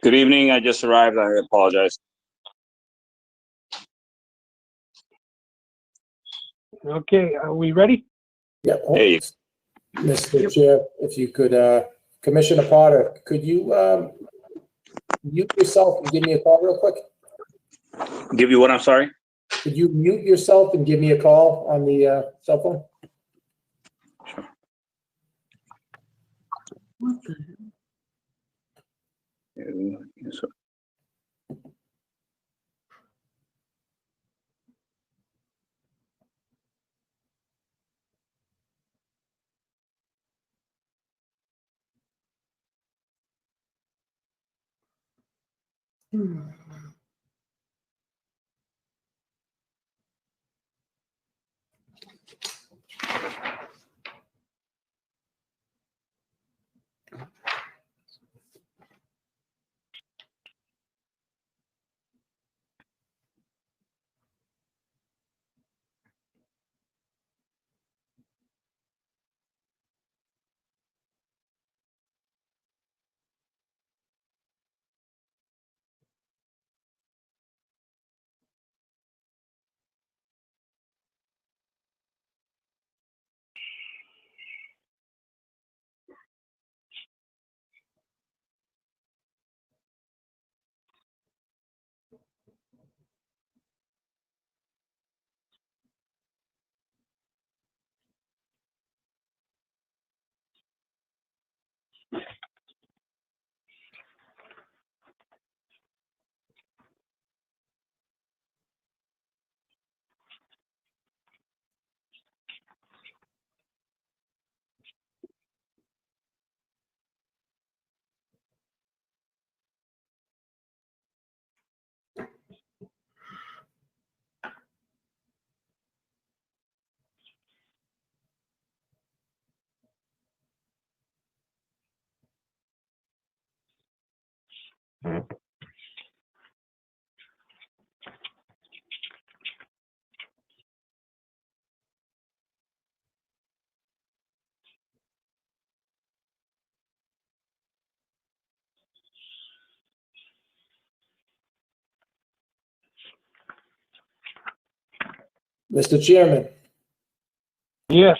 Good evening. I just arrived. I apologize. Okay, are we ready? Yeah. Hey. Mr. Chair, if you could, Commissioner Potter, could you mute yourself and give me a call real quick? Give you what? I'm sorry? Could you mute yourself and give me a call on the cell phone? Sure. What the hell? Yes, sir. Mr. Chairman, Yes.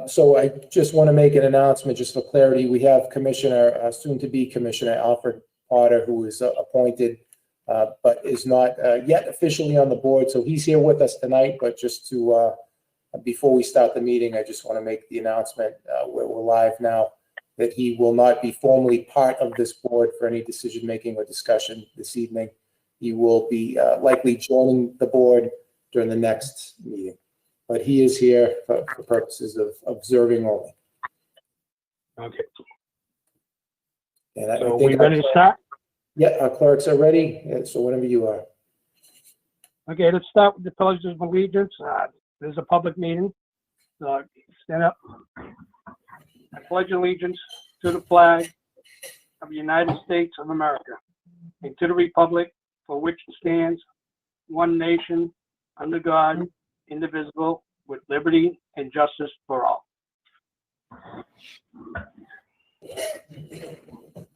so I just want to make an announcement just for clarity. We have Commissioner, soon-to-be Commissioner Alfred Potter, who is appointed, but is not yet officially on the board. So he's here with us tonight, but just to, before we start the meeting, I just want to make the announcement, we're live now, that he will not be formally part of this board for any decision-making or discussion this evening. He will be likely joining the board during the next meeting, but he is here for purposes of observing only. Okay. And I So think we ready to start? Yeah, our clerks are ready, so whenever you are. Okay, let's start with the pledge of allegiance. There's a public meeting. Stand up. I pledge allegiance to the flag of the United States of America and to the republic for which it stands, one nation, under God, indivisible, with liberty and justice for all.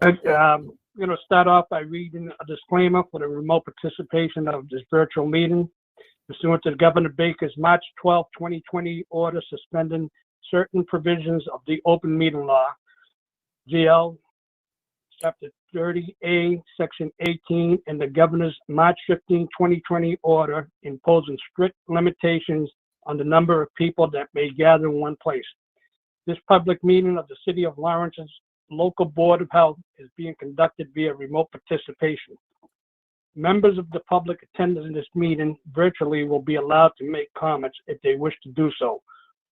I'm going to start off by reading a disclaimer for the remote participation of this virtual meeting. Pursuant to Governor Baker's March 12, 2020 order suspending certain provisions of the open meeting law, GL Chapter 30A, Section 18, and the Governor's March 15, 2020 order imposing strict limitations on the number of people that may gather in one place. This public meeting of the City of Lawrence's local Board of Health is being conducted via remote participation. Members of the public attending this meeting virtually will be allowed to make comments if they wish to do so,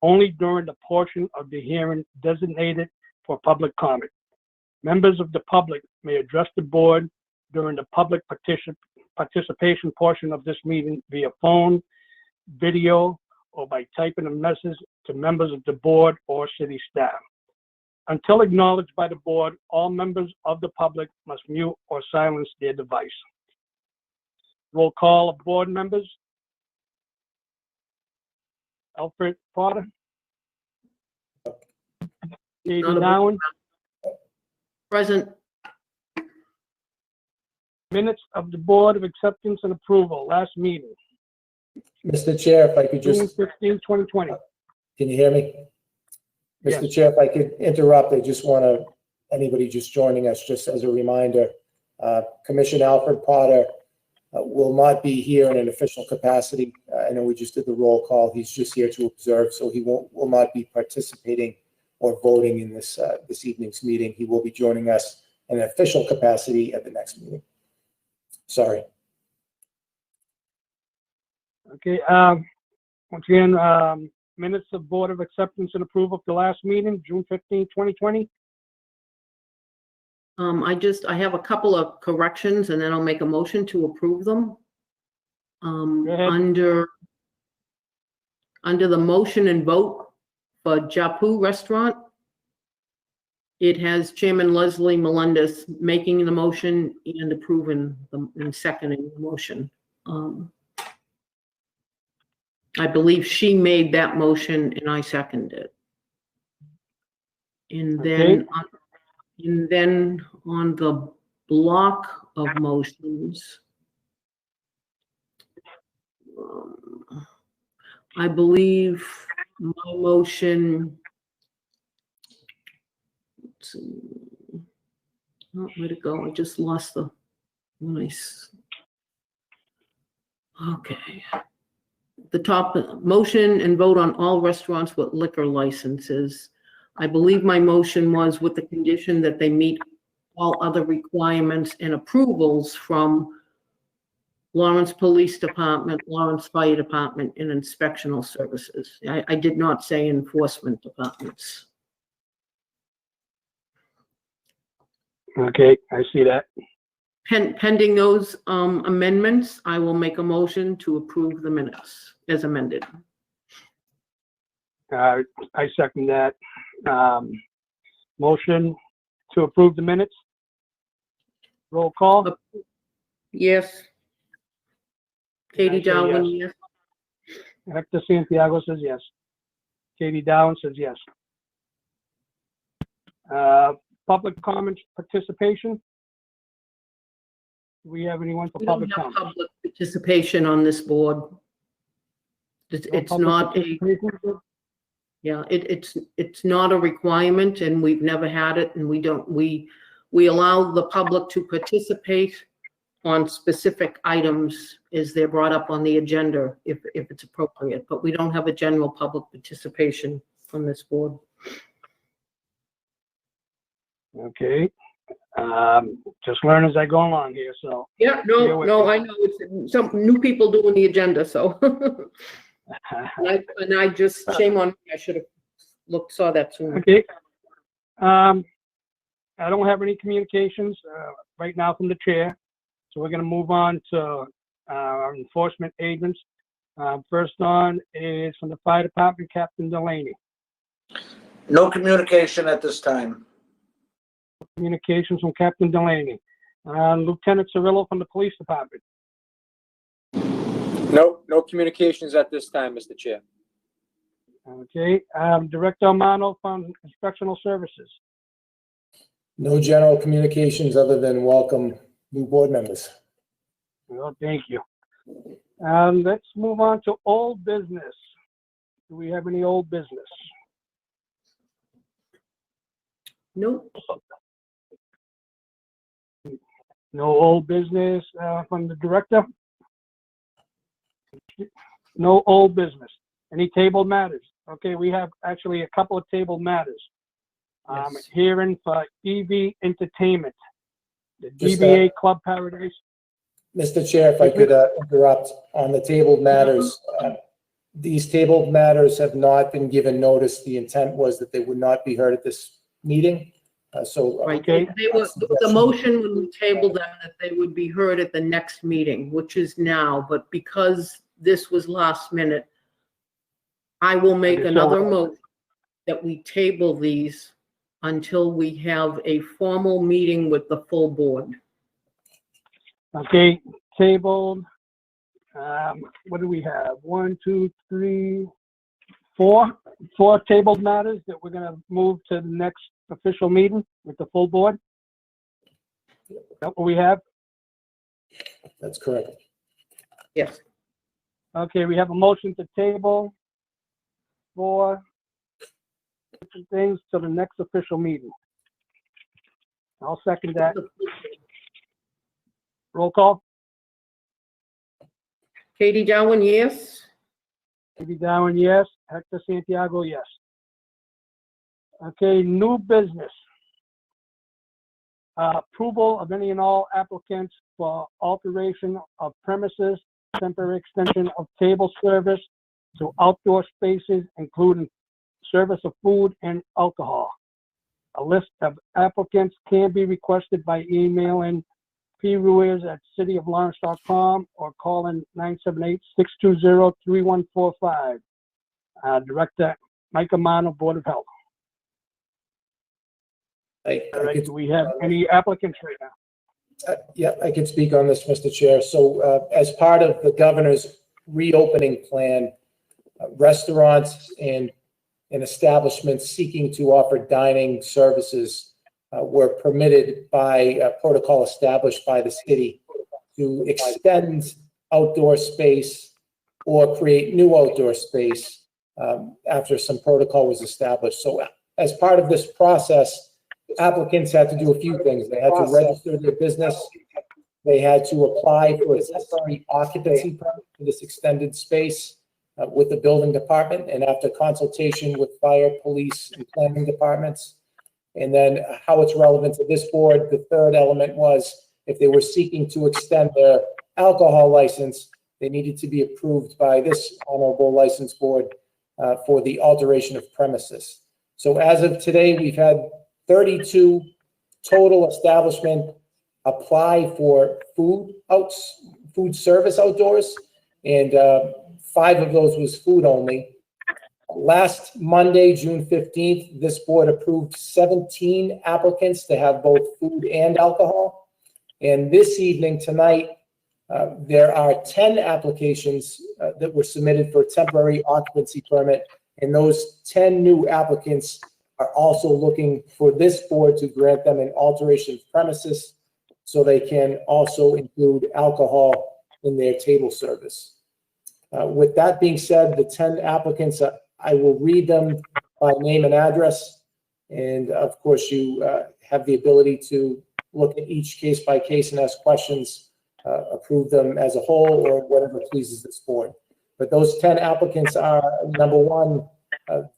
only during the portion of the hearing designated for public comment. Members of the public may address the board during the public participation portion of this meeting via phone, video, or by typing a message to members of the board or city staff. Until acknowledged by the board, all members of the public must mute or silence their device. Roll call of board members. Alfred Potter. Katie Not a- Nowen. Present. Minutes of the Board of Acceptance and Approval, last meeting, Mr. Chair, if I could June just, 15, 2020. can you hear me? Yes. Mr. Chair, if I could interrupt, I just want to, anybody just joining us, just as a reminder, Commissioner Alfred Potter will not be here in an official capacity. I know we just did the roll call. He's just here to observe, so he will not be participating or voting in this evening's meeting. He will be joining us in an official capacity at the next meeting. Sorry. Okay, once again, minutes of Board of Acceptance and Approval of the last meeting, June 15, 2020. I have a couple of corrections and then I'll make a motion to approve them. Go ahead. Under the motion and vote for Japu Restaurant, it has Chairman Leslie Melendez making the motion and approving and seconding the motion. I believe she made that motion and I seconded it. And then on the block of motions, I believe my motion, let's see, oh, where'd it go? I just lost the nice. Okay. The top motion and vote on all restaurants with liquor licenses. I believe my motion was with the condition that they meet all other requirements and approvals from Lawrence Police Department, Lawrence Fire Department, and inspectional services. I did not say enforcement departments. Okay, I see that. Pending those amendments, I will make a motion to approve the minutes as amended. I second that. Motion to approve the minutes. Roll call. Yes. Katie I say Darwin, yes. yes. Hector Santiago says yes. Katie Dowan says yes. Public comment participation. Do we have anyone for We don't public have comment? public participation on this board. It's not a, yeah, it's not a requirement and we've never had it and we allow the public to participate on specific items as they're brought up on the agenda if it's appropriate, but we don't have a general public participation on this board. Okay. Just learn as I go along here, so. Yeah, no, I know it's some new people doing the agenda, so. And I just, shame on me, I should have saw that sooner. Okay. I don't have any communications right now from the chair, so we're gonna move on to our enforcement agents. First on is from the fire department, Captain Delaney. No communication at this time. Communications from Captain Delaney. Lieutenant Cirillo from the police department. No communications at this time, Mr. Chair. Okay. Director Amano from inspectional services. No general communications other than welcome new board members. Well, thank you. Let's move on to old business. Do we have any old business? Nope. No old business from the director? No old business. Any tabled matters? Okay, we have actually a couple of tabled matters. Yes. Hearing for EV Entertainment, the Just, DBA Club Paradise. Mr. Chair, if I could interrupt on the tabled matters. These tabled matters have not been given notice. The intent was that they would not be heard at this meeting. Right, Okay. they were, the motion when we tabled them, that they would be heard at the next meeting, which is now, but because this was last minute, I will make Okay, so- another motion that we table these until we have a formal meeting with the full board. Okay, tabled. What do we have? 1, 2, 3, 4. 4 tabled matters that we're gonna move to the next official meeting with the full board. Is that what we have? That's correct. Yes. Okay, we have a motion to table 4 different things to the next official meeting. I'll second that. Roll call. Katie Darwin, yes? Maybe Darwin, yes. Hector Santiago, yes. Okay, new business. Approval of any and all applicants for alteration of premises, temporary extension of table service to outdoor spaces, including service of food and alcohol. A list of applicants can be requested by emailing pruiz@cityoflawrence.com or calling 978-620-3145. Director Mike Amano, Board of Health. All right, do we have any applicants right now? Yeah, I can speak on this, Mr. Chair. So as part of the governor's reopening plan, restaurants and establishments seeking to offer dining services were permitted by a protocol established by the city to extend outdoor space or create new outdoor space after some protocol was established. So as part of this process, applicants had to do a few things. They had to register their business. They had to apply for a temporary occupancy permit for this extended space with the building department, and after consultation with fire, police, and planning departments. And then how it's relevant to this board, the third element was if they were seeking to extend their alcohol license, they needed to be approved by this honorable license board for the alteration of premises. So as of today, we've had 32 total establishment apply for food service outdoors, and 5 of those was food only. Last Monday, June 15th, this board approved 17 applicants to have both food and alcohol. And this evening, tonight, there are 10 applications that were submitted for a temporary occupancy permit, and those 10 new applicants are also looking for this board to grant them an alteration of premises so they can also include alcohol in their table service. With that being said, the 10 applicants, I will read them by name and address. And of course, you have the ability to look at each case by case and ask questions, approve them as a whole or whatever pleases this board. But those 10 applicants are, number 1,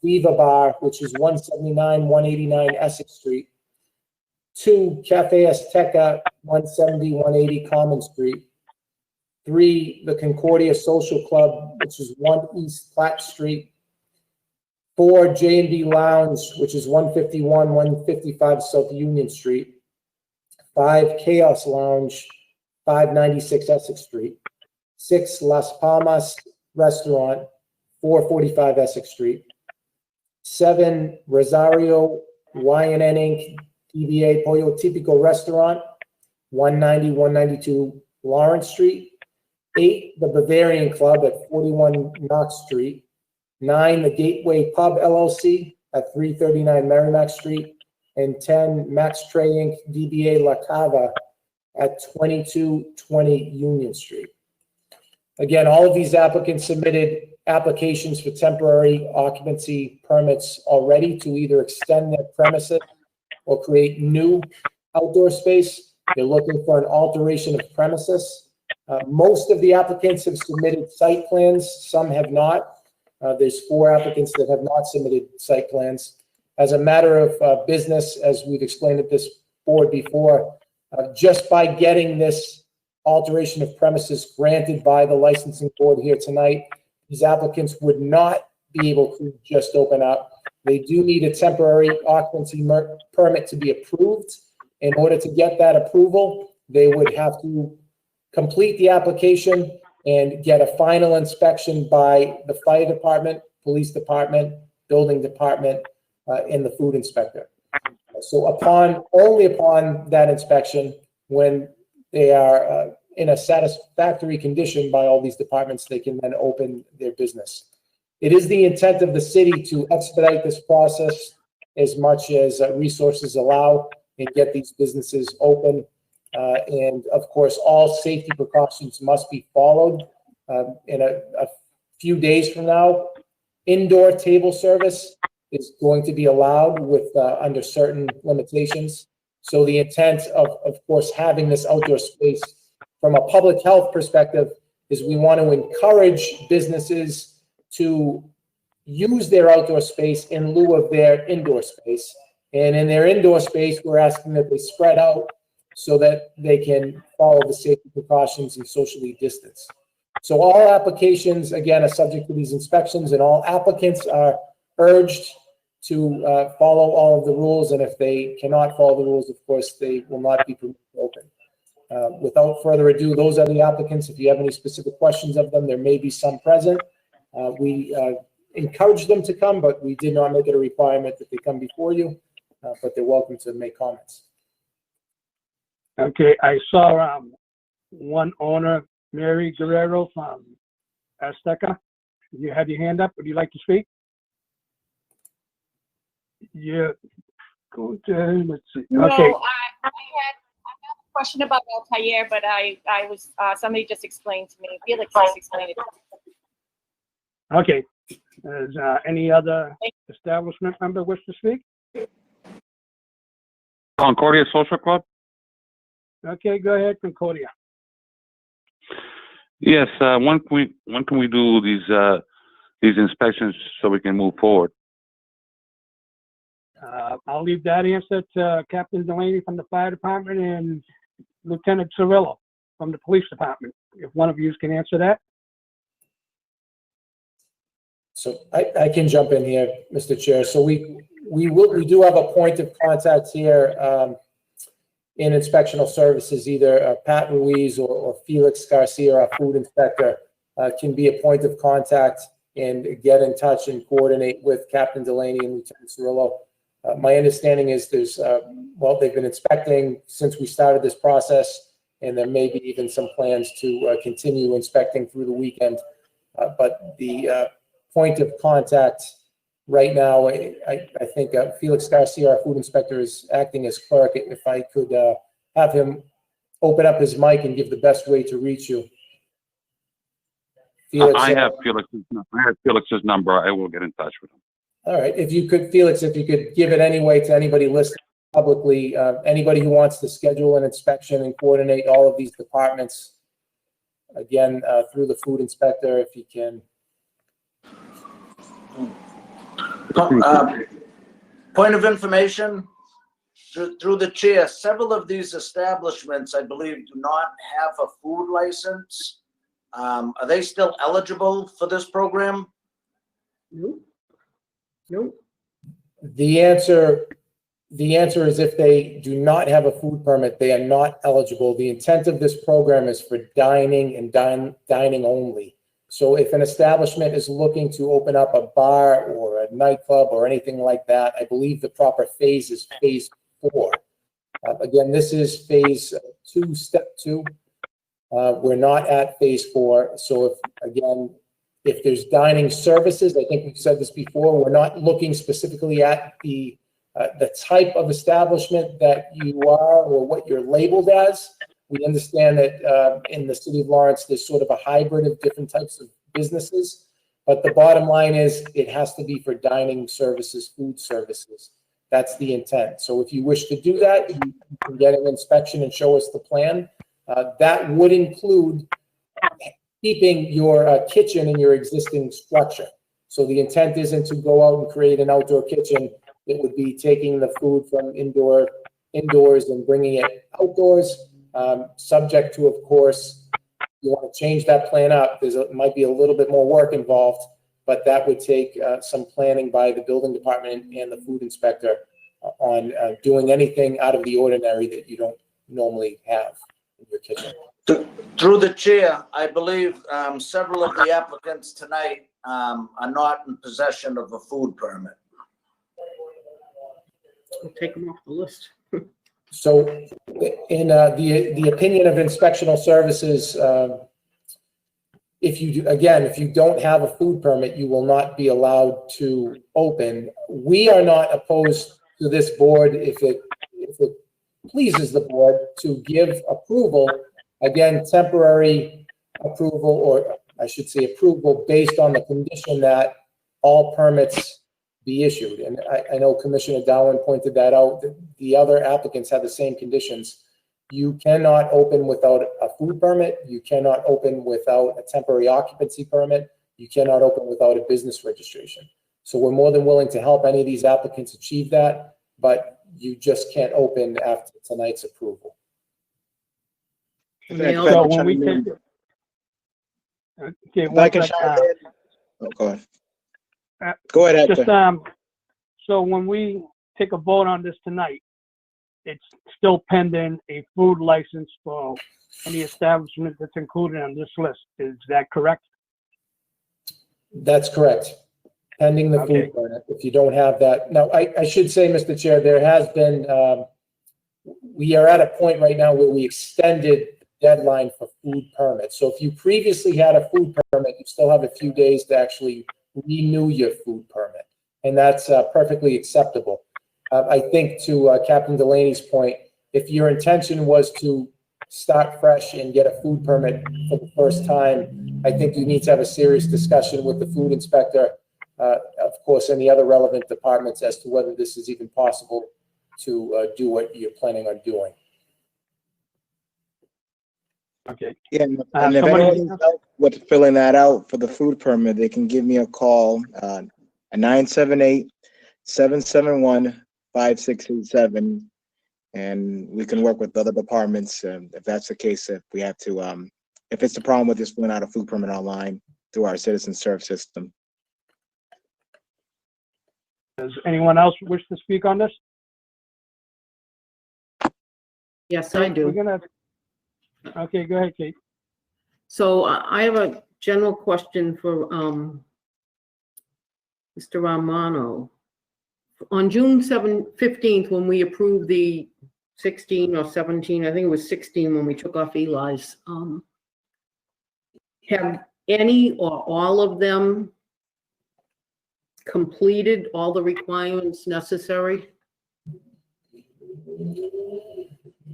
Viva Bar, which is 179, 189 Essex Street. 2, Cafe Azteca, 170, 180 Common Street. 3, the Concordia Social Club, which is 1 East Platt Street. 4, J&B Lounge, which is 151, 155 South Union Street. 5, Chaos Lounge, 596 Essex Street. 6, Las Palmas Restaurant, 445 Essex Street. 7, Rosario YNN Inc., DBA Pollo Típico Restaurant, 190, 192 Lawrence Street. 8, the Bavarian Club at 41 Knox Street. 9, the Gateway Pub LLC at 339 Merrimack Street. And 10, Max Trey Inc., DBA La Cava at 2220 Union Street. Again, all of these applicants submitted applications for temporary occupancy permits already to either extend their premises or create new outdoor space. They're looking for an alteration of premises. Most of the applicants have submitted site plans. Some have not. There's 4 applicants that have not submitted site plans. As a matter of business, as we've explained at this board before, just by getting this alteration of premises granted by the licensing board here tonight, these applicants would not be able to just open up. They do need a temporary occupancy permit to be approved. In order to get that approval, they would have to complete the application and get a final inspection by the fire department, police department, building department, and the food inspector. So only upon that inspection, when they are in a satisfactory condition by all these departments, they can then open their business. It is the intent of the city to expedite this process as much as resources allow and get these businesses open. And of course, all safety precautions must be followed. In a few days from now, indoor table service is going to be allowed with under certain limitations. So the intent of course, having this outdoor space from a public health perspective is we want to encourage businesses to use their outdoor space in lieu of their indoor space. And in their indoor space, we're asking that they spread out so that they can follow the safety precautions and socially distance. So all applications, again, are subject to these inspections, and all applicants are urged to follow all of the rules. And if they cannot follow the rules, of course, they will not be permitted to open. Without further ado, those are the applicants. If you have any specific questions of them, there may be some present. We encourage them to come, but we did not make it a requirement that they come before you, but they're welcome to make comments. Okay, I saw one owner, Mary Guerrero from Azteca. You had your hand up. Would you like to speak? Yeah. Go to, let's see. No, Okay. I have a question about Altair, but I was, somebody just explained to me. Felix just explained it to me. Okay. Is any other establishment member wish to speak? Concordia Social Club? Okay, go ahead, Concordia. Yes, when can we do these inspections so we can move forward? I'll leave that answer to Captain Delaney from the fire department and Lieutenant Cirillo from the police department. If one of you can answer that. So I can jump in here, Mr. Chair. So we do have a point of contact here in inspectional services. Either Pat Ruiz or Felix Garcia, our food inspector, can be a point of contact and get in touch and coordinate with Captain Delaney and Lieutenant Cirillo. My understanding is well, they've been inspecting since we started this process, and there may be even some plans to continue inspecting through the weekend. But the point of contact right now, I think Felix Garcia, our food inspector, is acting as clerk. If I could have him open up his mic and give the best way to reach you. Felix, I have Felix's number. I will get in touch with him. All right. If you could, Felix, if you could give it anyway to anybody listening publicly, anybody who wants to schedule an inspection and coordinate all of these departments, again, through the food inspector, if you can. Point of information, through the chair, several of these establishments, I believe, do not have a food license. Are they still eligible for this program? No. No. The answer is if they do not have a food permit, they are not eligible. The intent of this program is for dining and dining only. So if an establishment is looking to open up a bar or a nightclub or anything like that, I believe the proper phase is phase 4. Again, this is phase 2, step 2. We're not at phase 4. So if there's dining services, I think we've said this before, we're not looking specifically at the type of establishment that you are or what you're labeled as. We understand that in the city of Lawrence, there's sort of a hybrid of different types of businesses. But the bottom line is it has to be for dining services, food services. That's the intent. So if you wish to do that, you can get an inspection and show us the plan. That would include keeping your kitchen in your existing structure. So the intent isn't to go out and create an outdoor kitchen. It would be taking the food from indoors and bringing it outdoors, subject to, of course, you want to change that plan up. Might be a little bit more work involved, but that would take some planning by the building department and the food inspector on doing anything out of the ordinary that you don't normally have in your kitchen. Through the chair, I believe several of the applicants tonight are not in possession of a food permit. We'll take them off the list. So in the opinion of inspectional services, if you don't have a food permit, you will not be allowed to open. We are not opposed to this board if it pleases the board to give approval, again, temporary approval, or I should say approval based on the condition that all permits be issued. And I know Commissioner Darwin pointed that out. The other applicants have the same conditions. You cannot open without a food permit. You cannot open without a temporary occupancy permit. You cannot open without a business registration. So we're more than willing to help any of these applicants achieve that, but you just can't open after tonight's approval. And they So also- when we take it. Okay, If I can chime in. Oh, go ahead. Go ahead, Just, Hector. so when we take a vote on this tonight, it's still pending a food license for any establishment that's included on this list. Is that correct? That's correct. Pending the Okay. food permit. If you don't have that. Now, I should say, Mr. Chair, there has been, we are at a point right now where we extended the deadline for food permits. So if you previously had a food permit, you still have a few days to actually renew your food permit. And that's perfectly acceptable. I think to Captain Delaney's point, if your intention was to start fresh and get a food permit for the first time, I think you need to have a serious discussion with the food inspector, of course, and the other relevant departments as to whether this is even possible to do what you're planning on doing. Okay. Yeah, and if somebody- anyone needs help with filling that out for the food permit, they can give me a call at 978-771-5687. And we can work with other departments if that's the case, if we have to, if it's a problem with just filling out a food permit online through our citizen serve system. Does anyone else wish to speak on this? Yes, I do. We're gonna, okay, go ahead, Kate. So I have a general question for Mr. Romano. On June 15th, when we approved the 16 or 17, I think it was 16 when we took off Eli's, have any or all of them completed all the requirements necessary?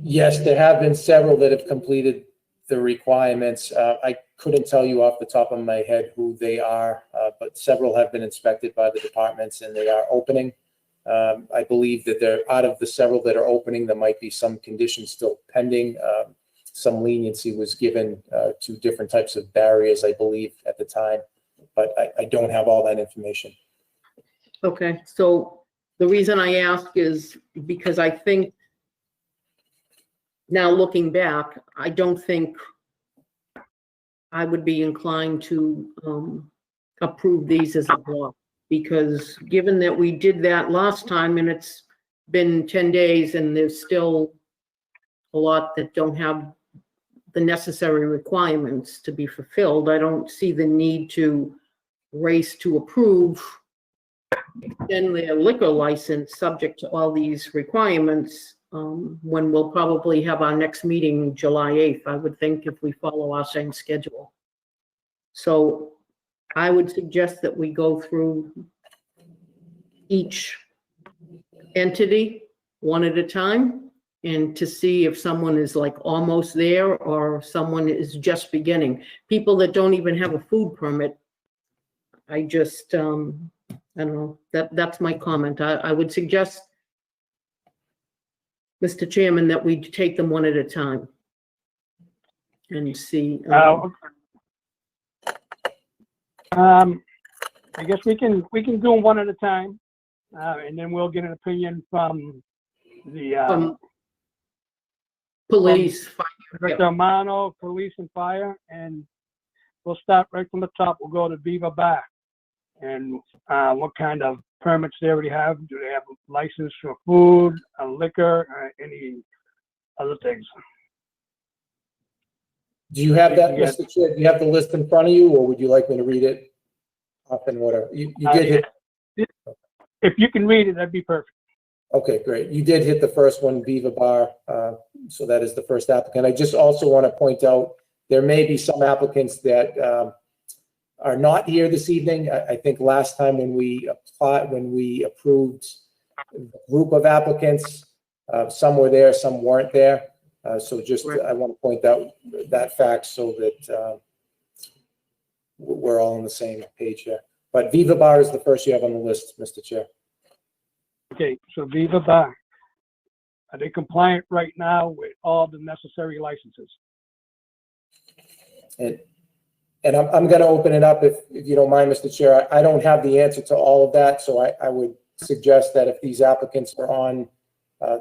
Yes, there have been several that have completed the requirements. I couldn't tell you off the top of my head who they are, but several have been inspected by the departments and they are opening. I believe that there, out of the several that are opening, there might be some conditions still pending. Some leniency was given to different types of barriers, I believe, at the time, but I don't have all that information. Okay, so the reason I ask is because I think, now looking back, I don't think I would be inclined to approve these as a block. Because given that we did that last time and it's been 10 days and there's still a lot that don't have the necessary requirements to be fulfilled, I don't see the need to race to approve extend their liquor license subject to all these requirements when we'll probably have our next meeting July 8th, I would think, if we follow our same schedule. So I would suggest that we go through each entity one at a time and to see if someone is like almost there or someone is just beginning. People that don't even have a food permit, I just, I don't know, that's my comment. I would suggest, Mr. Chairman, that we take them one at a time and see. I guess we can do them one at a time, and then we'll get an opinion from the Police, fire, Director Amano, police and fire, and we'll start right from the top. We'll go to Viva Bar. And what kind of permits they already have? Do they have a license for food, liquor, any other things? Do you have that, Yes. Mr. Chair? Do you have the list in front of you, or would you like me to read it up and whatever? You did hit. If you can read it, that'd be perfect. Okay, great. You did hit the first one, Viva Bar. So that is the first applicant. I just also want to point out, there may be some applicants that are not here this evening. I think last time when we approved a group of applicants, some were there, some weren't there. So just, I want to point out that fact so that we're all on the same page here. But Viva Bar is the first you have on the list, Mr. Chair. Okay, so Viva Bar, are they compliant right now with all the necessary licenses? And I'm going to open it up if you don't mind, Mr. Chair. I don't have the answer to all of that, so I would suggest that if these applicants are on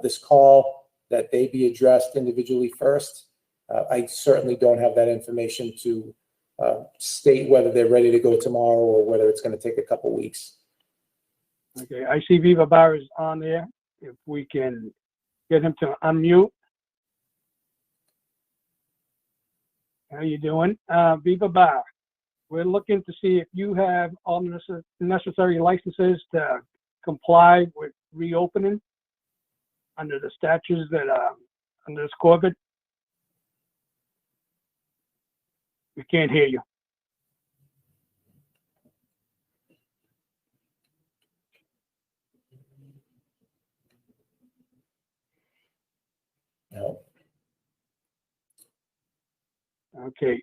this call, that they be addressed individually first. I certainly don't have that information to state whether they're ready to go tomorrow or whether it's going to take a couple weeks. Okay, I see Viva Bar is on there. If we can get him to unmute. How you doing? Viva Bar, we're looking to see if you have all the necessary licenses to comply with reopening under the statutes that are under this COVID. We can't hear you. No. Okay,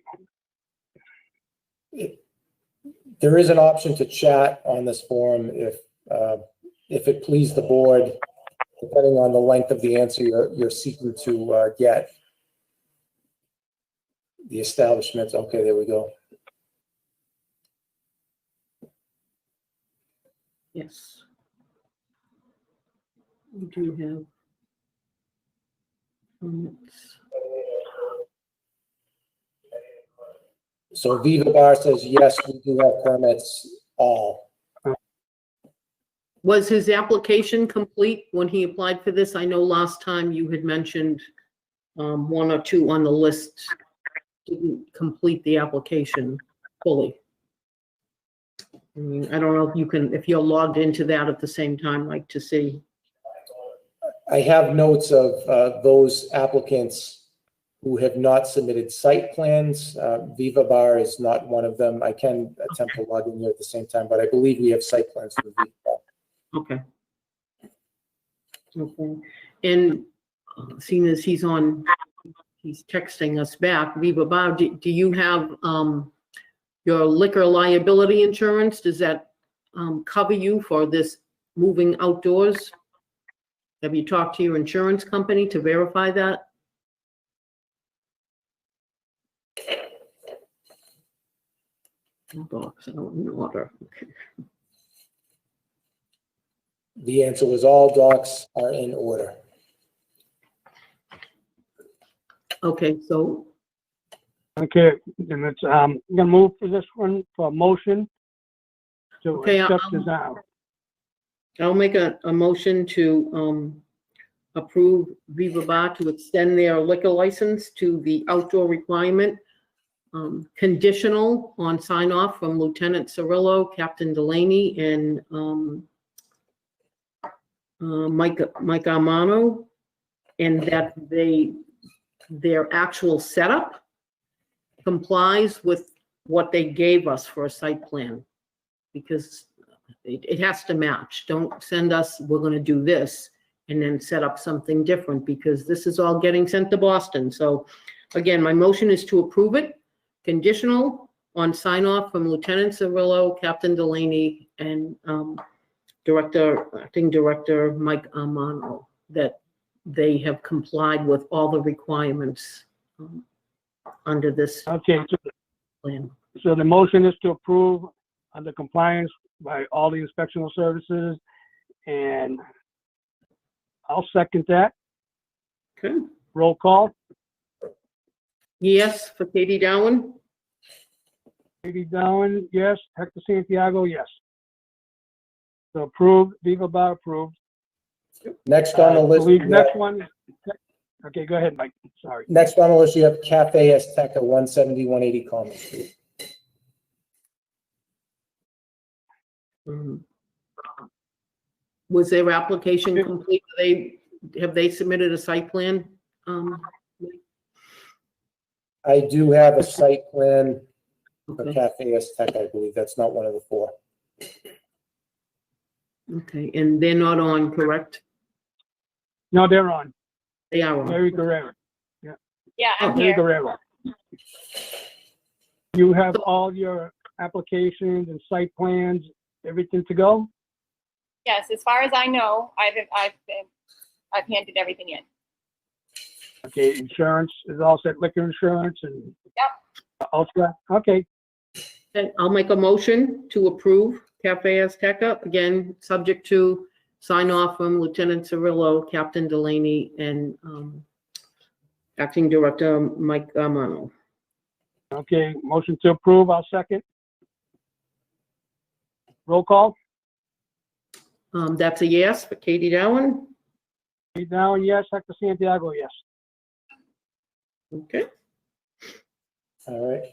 There is an option to chat on this forum if it please the board, depending on the length of the answer you're seeking to get. The establishments, okay, there we go. Yes. We do have permits. So Viva Bar says, yes, we do have permits, all. Was his application complete when he applied for this? I know last time you had mentioned one or two on the list didn't complete the application fully. I mean, I don't know if you can, if you're logged into that at the same time, like to see. I have notes of those applicants who have not submitted site plans. Viva Bar is not one of them. I can attempt to log in here at the same time, but I believe we have site plans for Viva Bar. Okay. Okay. And seeing as he's texting us back, Viva Bar, do you have your liquor liability insurance? Does that cover you for this moving outdoors? Have you talked to your insurance company to verify that? Docs out in order. Okay. The answer was all docs are in order. Okay, so okay, and it's, I'm gonna move for this one for a motion to Okay, accept this out. I'll make a motion to approve Viva Bar to extend their liquor license to the outdoor requirement, conditional on sign off from Lieutenant Cirillo, Captain Delaney, and Mike Armano, and that their actual setup complies with what they gave us for a site plan, because it has to match. Don't send us, we're gonna do this, and then set up something different, because this is all getting sent to Boston. So again, my motion is to approve it, conditional on sign off from Lieutenant Cirillo, Captain Delaney, and Acting Director Mike Armano, that they have complied with all the requirements under this Okay, plan. so the motion is to approve under compliance by all the inspectional services, and I'll second that. Okay. Roll call. Yes, for Katie Dowen? Katie Dowen, yes. Hector Santiago, yes. So approved, Viva Bar approved. Next on the list. Believe next one. Okay, go ahead, Mike. Sorry. Next on the list, you have Cafe Azteca, 170, 180 Common Street. Mhm. Was their application complete? Have they submitted a site plan? I do have a site plan for Okay, Cafe Aztec, I believe. That's not one of the four. okay, and they're not on, correct? No, they're on. They are on. Mary Guerrero. Yeah, I'm Mary here. Guerrero. You have all your applications and site plans, everything to go? Yes, as far as I know, I've handed everything in. Okay, insurance is all set, liquor insurance and. Yep. All set, okay. Okay, I'll make a motion to approve Cafe Azteca, again, subject to sign off from Lieutenant Cirillo, Captain Delaney, and Acting Director Mike Armano. Okay, motion to approve, I'll second. Roll call, That's a yes for Katie Dowan. Pete Down, yes, Hector Santiago, yes. Okay, All right.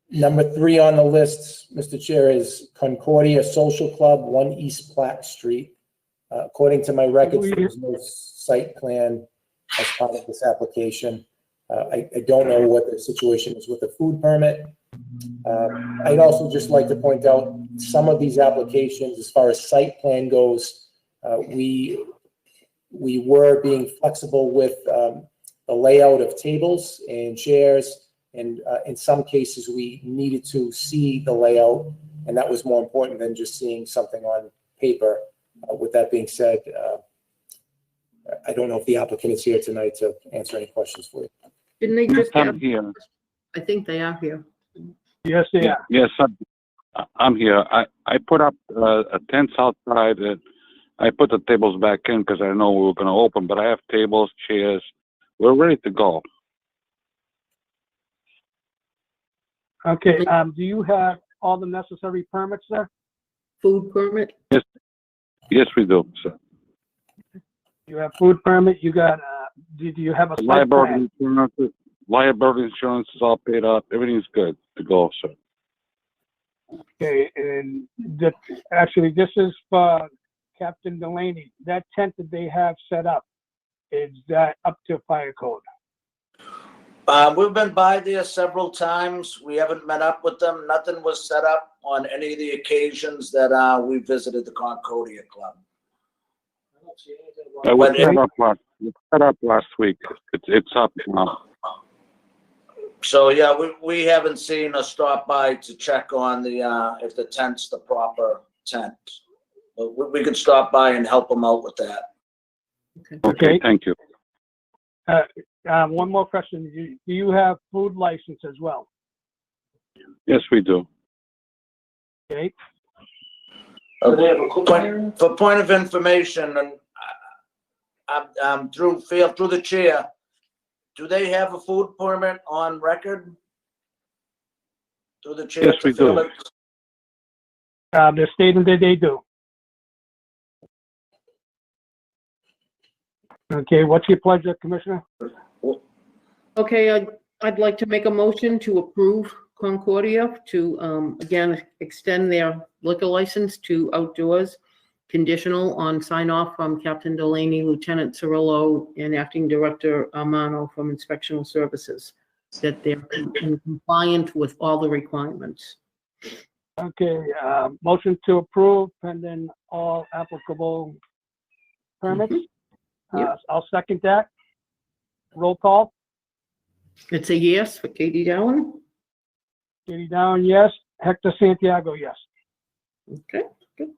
Number 3 on the list, Mr. Chair, is Concordia Social Club, 1 East Platt Street. According to my records, there's no site plan as part of this application. I don't know what the situation is with the food permit. I'd also just like to point out some of these applications, as far as site plan goes, we were being flexible with the layout of tables and chairs. And in some cases, we needed to see the layout, and that was more important than just seeing something on paper. With that being said, I don't know if the applicant is here tonight to answer any questions for you. didn't they just I'm have, here. I think they are here. Yes, they are. Yes, I'm here. I put up a tent outside. I put the tables back in because I know we were going to open, but I have tables, chairs. We're ready to go. Okay, do you have all the necessary permits there? Food permit? Yes, we do, sir. You have food permit, you got, do you have a site Liability plan? insurance is all paid up. Everything's good to go, sir. Okay, and actually, this is for Captain Delaney. That tent that they have set up, is that up to fire code? We've been by there several times. We haven't met up with them. Nothing was set up on any of the occasions that we visited the Concordia Club. We set up last week. It's up now. So, yeah, we haven't seen a stop by to check on the, if the tent's the proper tent. But we could stop by and help them out with that. Okay, thank you. One more question. Do you have food license as well? Yes, we do. Okay, For point of information, and through the chair, do they have a food permit on record? Through the chair? Yes, we do. Felix? they're stating that they do. Okay, what's your pleasure, Commissioner? Okay, I'd like to make a motion to approve Concordia to, again, extend their liquor license to outdoors, conditional on sign off from Captain Delaney, Lieutenant Cirillo, and Acting Director Armano from Inspectional Services, that they're in compliant with all the requirements. Okay, motion to approve pending all applicable permits. Yep. I'll second that. Roll call. It's a yes for Katie Dowan. Katie Down, yes. Hector Santiago, yes. Okay, good.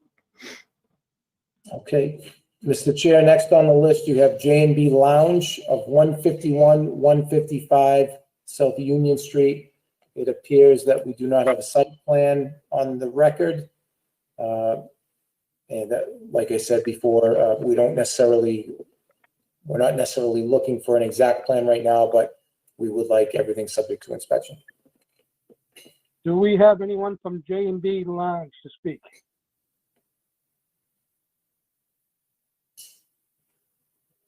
Okay, Mr. Chair, next on the list, you have J&B Lounge of 151, 155 South Union Street. It appears that we do not have a site plan on the record. And that, like I said before, we're not necessarily looking for an exact plan right now, but we would like everything subject to inspection. Do we have anyone from J&B Lounge to speak?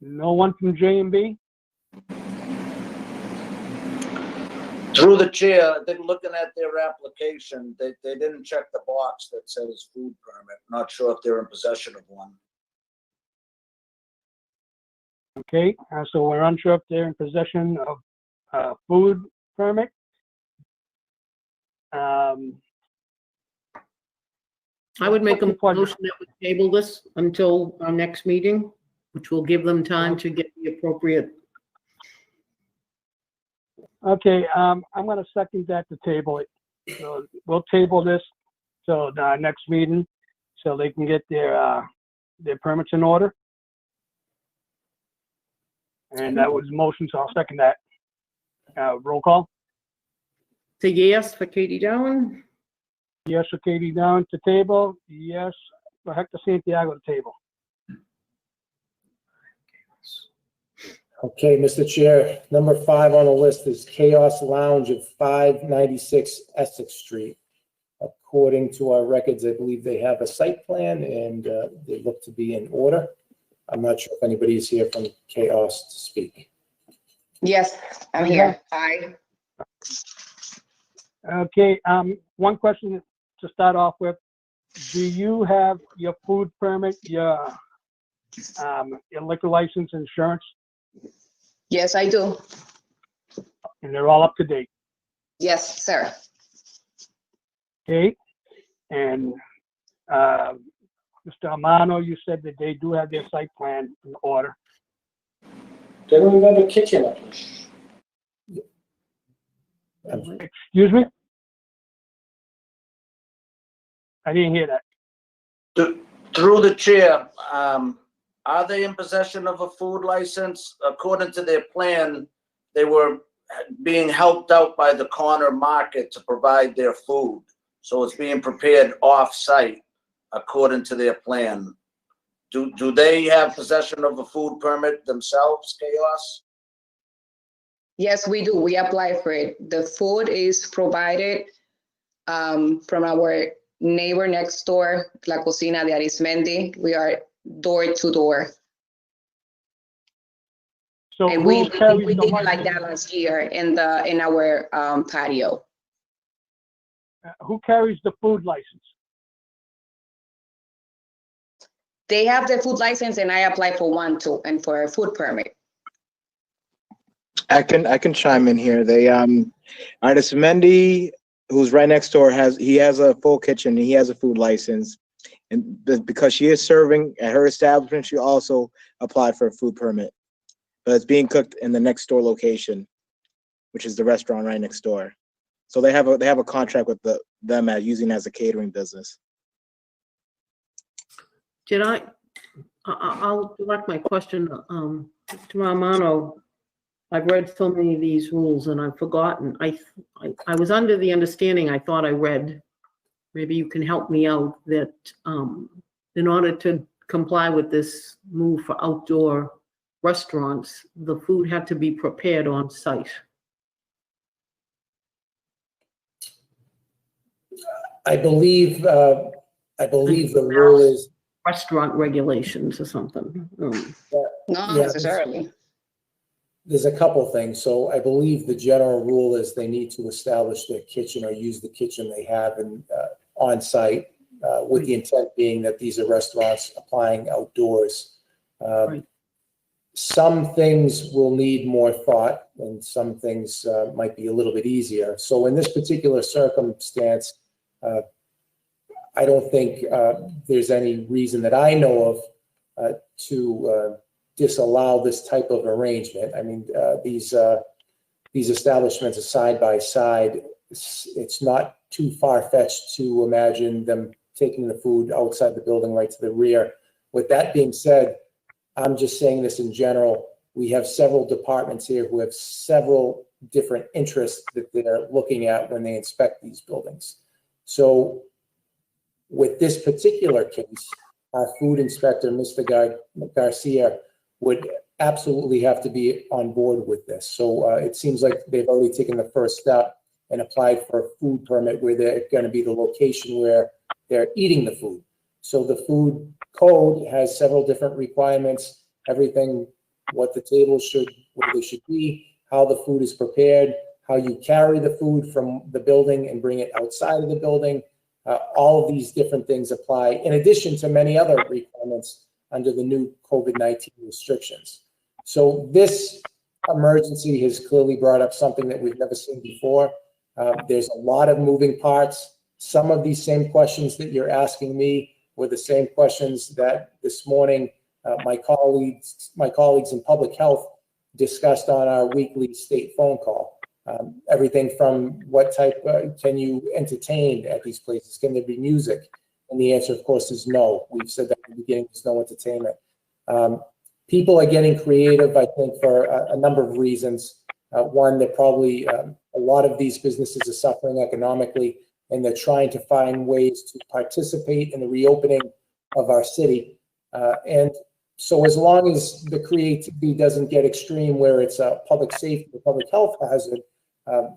No one from J&B? Through the chair, I think looking at their application, they didn't check the box that says food permit. Not sure if they're in possession of one. Okay, so we're unsure if they're in possession of food permit. I would make a What's your pleasure? motion that we table this until our next meeting, which will give them time to get the appropriate. Okay, I'm gonna second that to table it. So we'll table this till the next meeting, so they can get their permits in order. And that was motion, so I'll second that. Roll call. Say yes for Katie Dowan. Yes for Katie Down to table. Yes for Hector Santiago to table. Okay, Mr. Chair, number 5 on the list is Chaos Lounge at 596 Essex Street. According to our records, I believe they have a site plan and they look to be in order. I'm not sure if anybody is here from Chaos to speak. Yes, I'm here. Hi. Okay, one question to start off with. Do you have your food permit, your liquor license, insurance, Yes, I do. and they're all up to date? Yes, sir. Okay, and Mr. Amano, you said that they do have their site plan in order. They don't even have a kitchen up there. Excuse me? I didn't hear that. Through the chair, are they in possession of a food license? According to their plan, they were being helped out by the corner market to provide their food. So it's being prepared off-site according to their plan. Do they have possession of a food permit themselves, Chaos? Yes, we do. We apply for it. The food is provided from our neighbor next door, La Cocina de Arismendi. We are door to door. So And who we carries did the it like that last year in our patio. who carries the food license? They have the food license and I applied for one too, and for a food permit. I can chime in here. They Artist Mendy, who's right next door, has a full kitchen. He has a food license, and because she is serving at her establishment, she also applied for a food permit. But it's being cooked in the next door location, which is the restaurant right next door. So they have a contract with them at using as a catering business. I'll direct my question to Romano. I've read so many of these rules and I've forgotten. I was under the understanding, I thought I read, maybe you can help me out, that in order to comply with this move for outdoor restaurants, the food had to be prepared on site. I believe the rule is. Restaurant regulations or something. Not Yeah, necessarily. There's a couple things. So I believe the general rule is they need to establish their kitchen or use the kitchen they have on site, with the intent being that these are restaurants applying outdoors. Right. Some things will need more thought and some things might be a little bit easier. So in this particular circumstance, I don't think there's any reason that I know of to disallow this type of arrangement. I mean, these establishments are side by side. It's not too far-fetched to imagine them taking the food outside the building right to the rear. With that being said, I'm just saying this in general. We have several departments here who have several different interests that they're looking at when they inspect these buildings. So with this particular case, our food inspector, Mr. Garcia, would absolutely have to be on board with this. So it seems like they've already taken the first step and applied for a food permit where they're going to be the location where they're eating the food. So the food code has several different requirements, everything, what the tables should, where they should be, how the food is prepared, how you carry the food from the building and bring it outside of the building. All of these different things apply, in addition to many other requirements under the new COVID-19 restrictions. So this emergency has clearly brought up something that we've never seen before. There's a lot of moving parts. Some of these same questions that you're asking me were the same questions that this morning my colleagues in public health discussed on our weekly state phone call. Everything from what type can you entertain at these places? Can there be music? And the answer, of course, is no. We've said that at the beginning, there's no entertainment. People are getting creative, I think, for a number of reasons. One, that probably a lot of these businesses are suffering economically, and they're trying to find ways to participate in the reopening of our city. And so as long as the creativity doesn't get extreme where it's a public safety or public health hazard,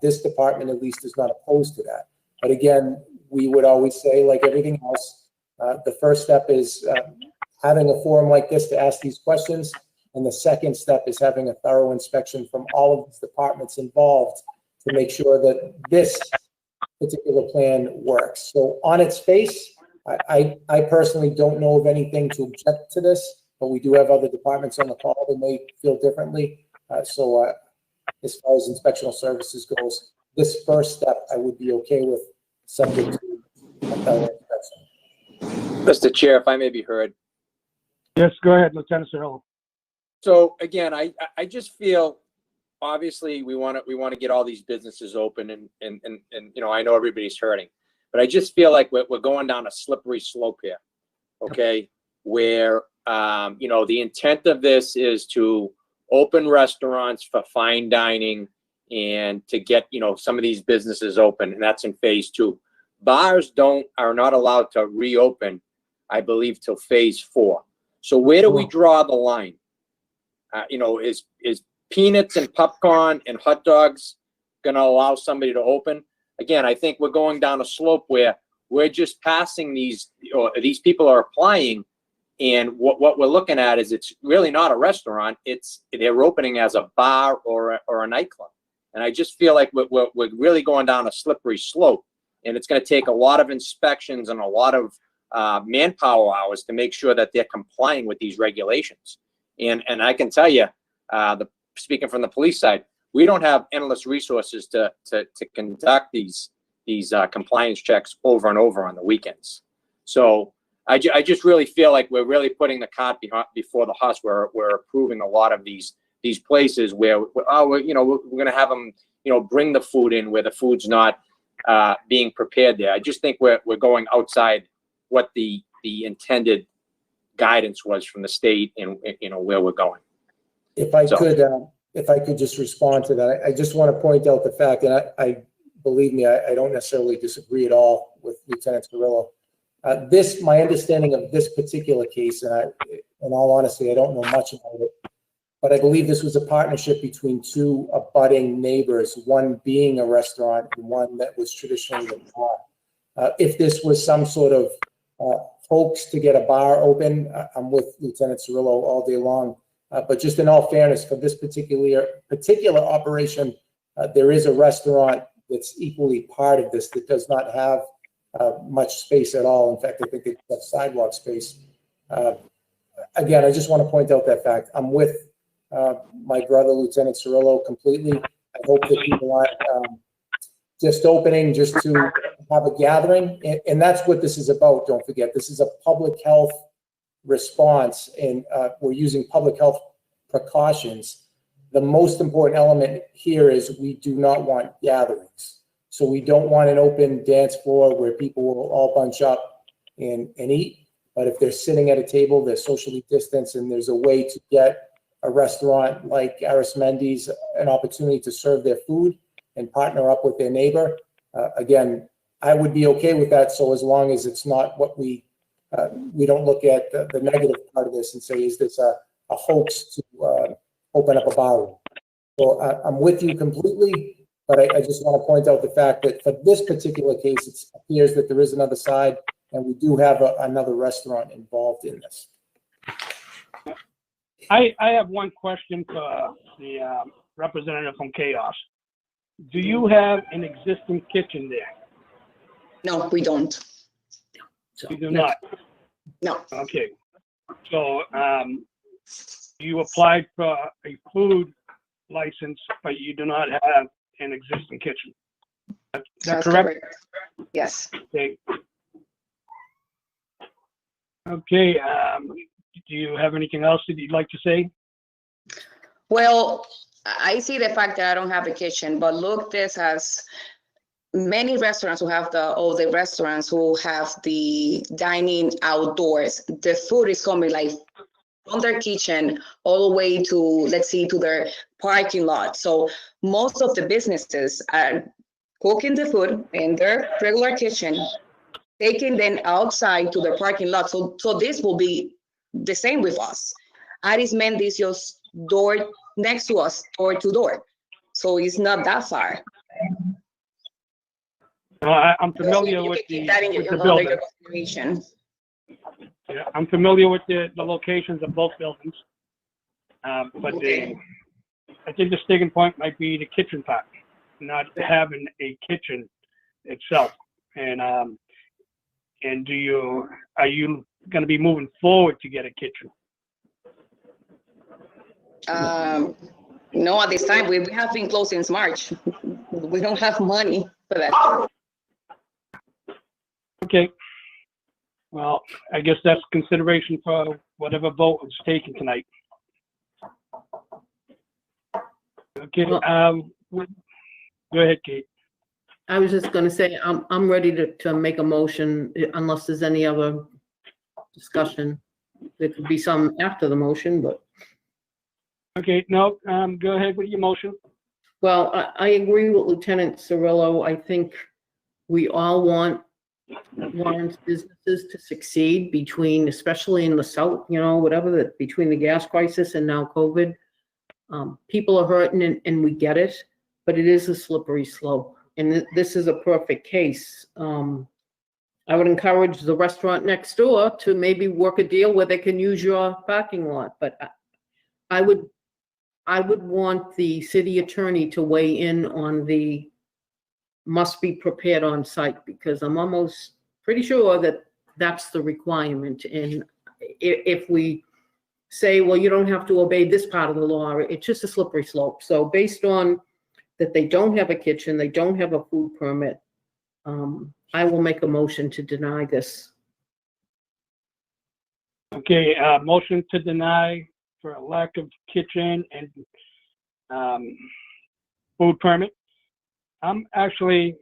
this department at least is not opposed to that. But again, we would always say, like everything else, the first step is having a forum like this to ask these questions. And the second step is having a thorough inspection from all of the departments involved to make sure that this particular plan works. So on its face, I personally don't know of anything to object to this, but we do have other departments on the call that may feel differently. So as far as inspectional services goes, this first step I would be okay with, subject to a thorough inspection. Mr. Chair, if I may be heard. Yes, go ahead, Lieutenant Cirillo. So again, I just feel, obviously we want to get all these businesses open and you know, I know everybody's hurting, but I just feel like we're going down a slippery slope here. Okay. Where, you know, the intent of this is to open restaurants for fine dining and to get, you know, some of these businesses open, and that's in phase 2. Bars are not allowed to reopen, I believe, till phase 4. So where do we draw the line? You know, is peanuts and popcorn and hot dogs going to allow somebody to open? Again, I think we're going down a slope where we're just passing these, or these people are applying, and what we're looking at is it's really not a restaurant. They're opening as a bar or a nightclub. And I just feel like we're really going down a slippery slope, and it's going to take a lot of inspections and a lot of manpower hours to make sure that they're complying with these regulations. And I can tell you, speaking from the police side, we don't have endless resources to conduct these compliance checks over and over on the weekends. So I just really feel like we're really putting the cart before the horse. We're approving a lot of these places where we're going to have them, you know, bring the food in where the food's not being prepared there. I just think we're going outside what the intended guidance was from the state and, you know, where we're going. If I could just respond to that, I just want to point out the fact, and I believe me, I don't necessarily disagree at all with Lieutenant Cirillo. My understanding of this particular case, and in all honesty, I don't know much about it, but I believe this was a partnership between two abutting neighbors, one being a restaurant and one that was traditionally a bar. If this was some sort of hoax to get a bar open, I'm with Lieutenant Cirillo all day long. But just in all fairness, for this particular operation, there is a restaurant that's equally part of this that does not have much space at all. In fact, I think they have sidewalk space. Again, I just want to point out that fact. I'm with my brother, Lieutenant Cirillo, completely. I hope that people aren't just opening just to have a gathering. And that's what this is about, don't forget. This is a public health response, and we're using public health precautions. The most important element here is we do not want gatherings. So we don't want an open dance floor where people will all bunch up and eat. But if they're sitting at a table, they're socially distanced, and there's a way to get a restaurant like Arismendi's an opportunity to serve their food and partner up with their neighbor. Again, I would be okay with that. So as long as it's not what we don't look at the negative part of this and say, is this a hoax to open up a bar room? So I'm with you completely, but I just want to point out the fact that for this particular case, it appears that there is another side, and we do have another restaurant involved in this. I have one question for the representative from Chaos. Do you have an existing kitchen there? No, we don't. You do not? No. Okay. So you applied for a food license, but you do not have an existing kitchen. Is that That's correct? Yes. Okay. Okay, do you have anything else that you'd like to say? Well, I see the fact that I don't have a kitchen, but look, this has many restaurants who have the restaurants who have the dining outdoors. The food is coming like from their kitchen all the way to, let's see, to their parking lot. So most of the businesses are cooking the food in their regular kitchen, taking them outside to their parking lot. So this will be the same with us. Arismendi is just door next to us, door to door. So it's not that far. I'm familiar You with can keep the, that in with the under building. your consideration. Yeah, I'm familiar with the locations of both buildings. But Okay. I think the sticking point might be the kitchen part, not having a kitchen itself. And are you gonna be moving forward to get a kitchen? No, at this time, we have been closed since March. We don't have money for that. Okay. Well, I guess that's consideration for whatever vote is taken tonight. Okay, go ahead, Kate. I was just gonna say, I'm ready to make a motion unless there's any other discussion. There could be some after the motion, but, Okay, no, go ahead with your motion. well, I agree with Lieutenant Cirillo. I think we all want Lawrence businesses to succeed between, especially in the south, whatever, that between the gas crisis and now COVID. People are hurting and we get it, but it is a slippery slope. And this is a perfect case. I would encourage the restaurant next door to maybe work a deal where they can use your parking lot, but I would want the city attorney to weigh in on the must be prepared on site, because I'm almost pretty sure that that's the requirement. And if we say, well, you don't have to obey this part of the law, it's just a slippery slope. So based on that, they don't have a kitchen, they don't have a food permit, I will make a motion to deny this. Okay, motion to deny for a lack of kitchen and food permit. I'm actually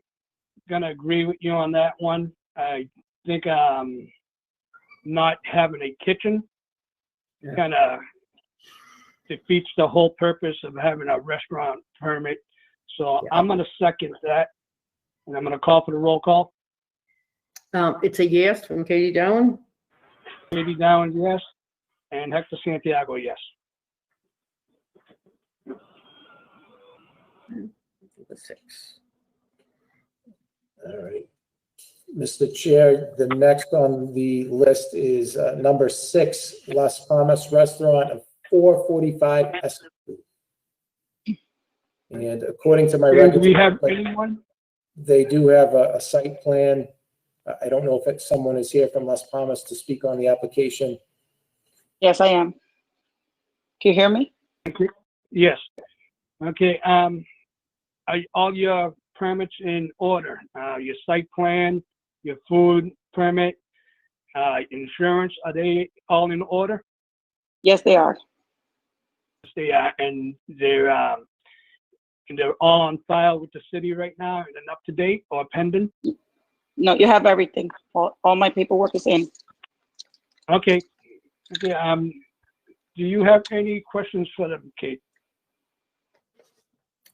gonna agree with you on that one. I think not having a kitchen kind of defeats the whole purpose of having a restaurant permit. So I'm gonna second that, and I'm gonna call for the roll call. It's a yes from Katie Dowan. Katie Dowan, yes, and Hector Santiago, yes. The 6. All right. Mr. Chair, the next on the list is number 6, Las Palmas Restaurant of 445 Essex. And according to my Do records, we have anyone? they do have a site plan. I don't know if someone is here from Las Palmas to speak on the application. Yes, I am. Can you hear me? Yes. Okay, are all your permits in order? Your site plan, your food permit, insurance, are they all in order? Yes, they are. Yes, they are, and they're all on file with the city right now and up to date or pending? No, you have everything. All my paperwork is in. Okay. Okay, do you have any questions for them, Kate?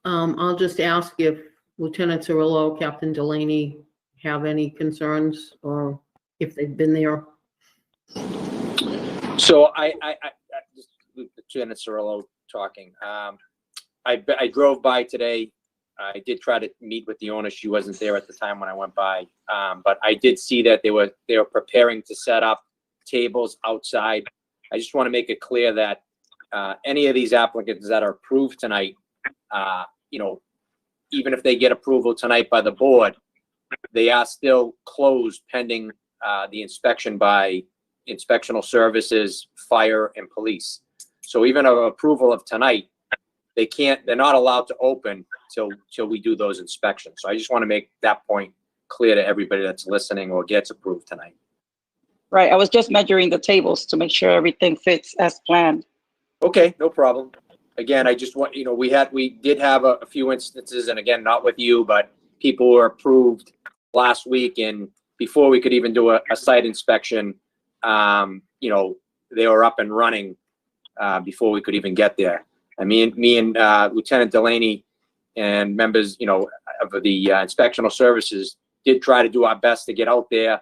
I'll just ask if Lieutenant Cirillo, Captain Delaney have any concerns, or if they've been there. So I just Lieutenant Cirillo talking. I drove by today. I did try to meet with the owner. She wasn't there at the time when I went by. But I did see that they were preparing to set up tables outside. I just want to make it clear that any of these applicants that are approved tonight, even if they get approval tonight by the board, they are still closed pending the inspection by inspectional services, fire, and police. So even an approval of tonight, they're not allowed to open till we do those inspections. So I just want to make that point clear to everybody that's listening or gets approved tonight. Right, I was just measuring the tables to make sure everything fits as planned. Okay, no problem. Again, I just want, we did have a few instances, and again, not with you, but people were approved last week, and before we could even do a site inspection, they were up and running before we could even get there. I mean, me and Lieutenant Delaney and members, of the inspectional services did try to do our best to get out there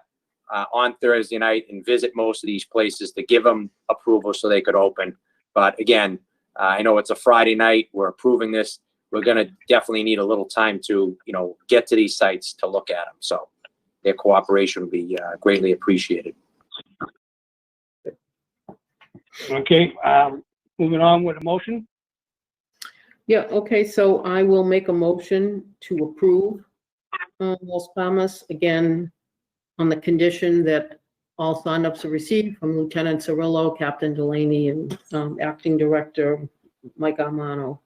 on Thursday night and visit most of these places to give them approval so they could open. But again, I know it's a Friday night. We're approving this. We're going to definitely need a little time to, get to these sites to look at them. So their cooperation would be greatly appreciated. Okay, moving on with a motion. Yeah, okay, so I will make a motion to approve Los Palmas, again, on the condition that all signups are received from Lieutenant Cirillo, Captain Delaney, and Acting Director Mike Armano,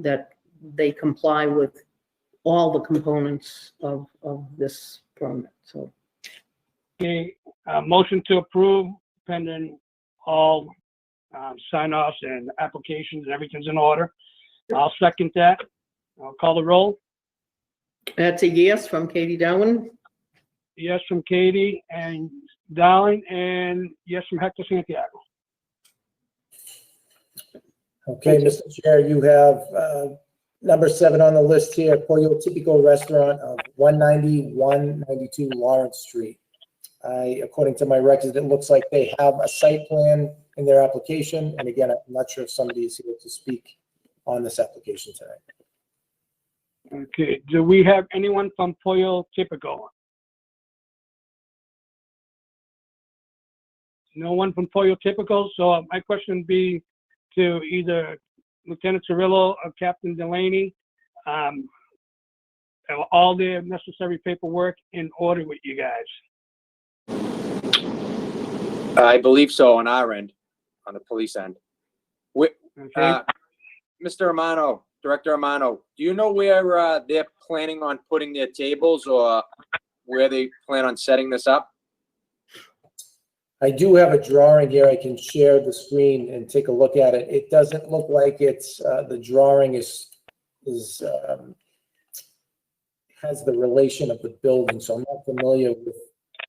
that they comply with all the components of this permit, so. Okay, motion to approve pending all sign-offs and applications and everything's in order. I'll second that. I'll call the roll. That's a yes from Katie Darwin. Yes from Katie and Darling, and yes from Hector Santiago. Okay, Mr. Chair, you have number 7 on the list here, Pollo Tipico Restaurant of 192 Lawrence Street. According to my records, it looks like they have a site plan in their application. And again, I'm not sure if somebody is here to speak on this application tonight. Okay, do we have anyone from Pollo Tipico? No one from Pollo Tipico, so my question would be to either Lieutenant Cirillo or Captain Delaney. Have all their necessary paperwork in order with you guys? I believe so on our end, on the police end. Okay. Mr. Armano, Director Armano, do you know where they're planning on putting their tables or where they plan on setting this up? I do have a drawing here. I can share the screen and take a look at it. It doesn't look like it's the drawing has the relation of the building, so I'm not familiar with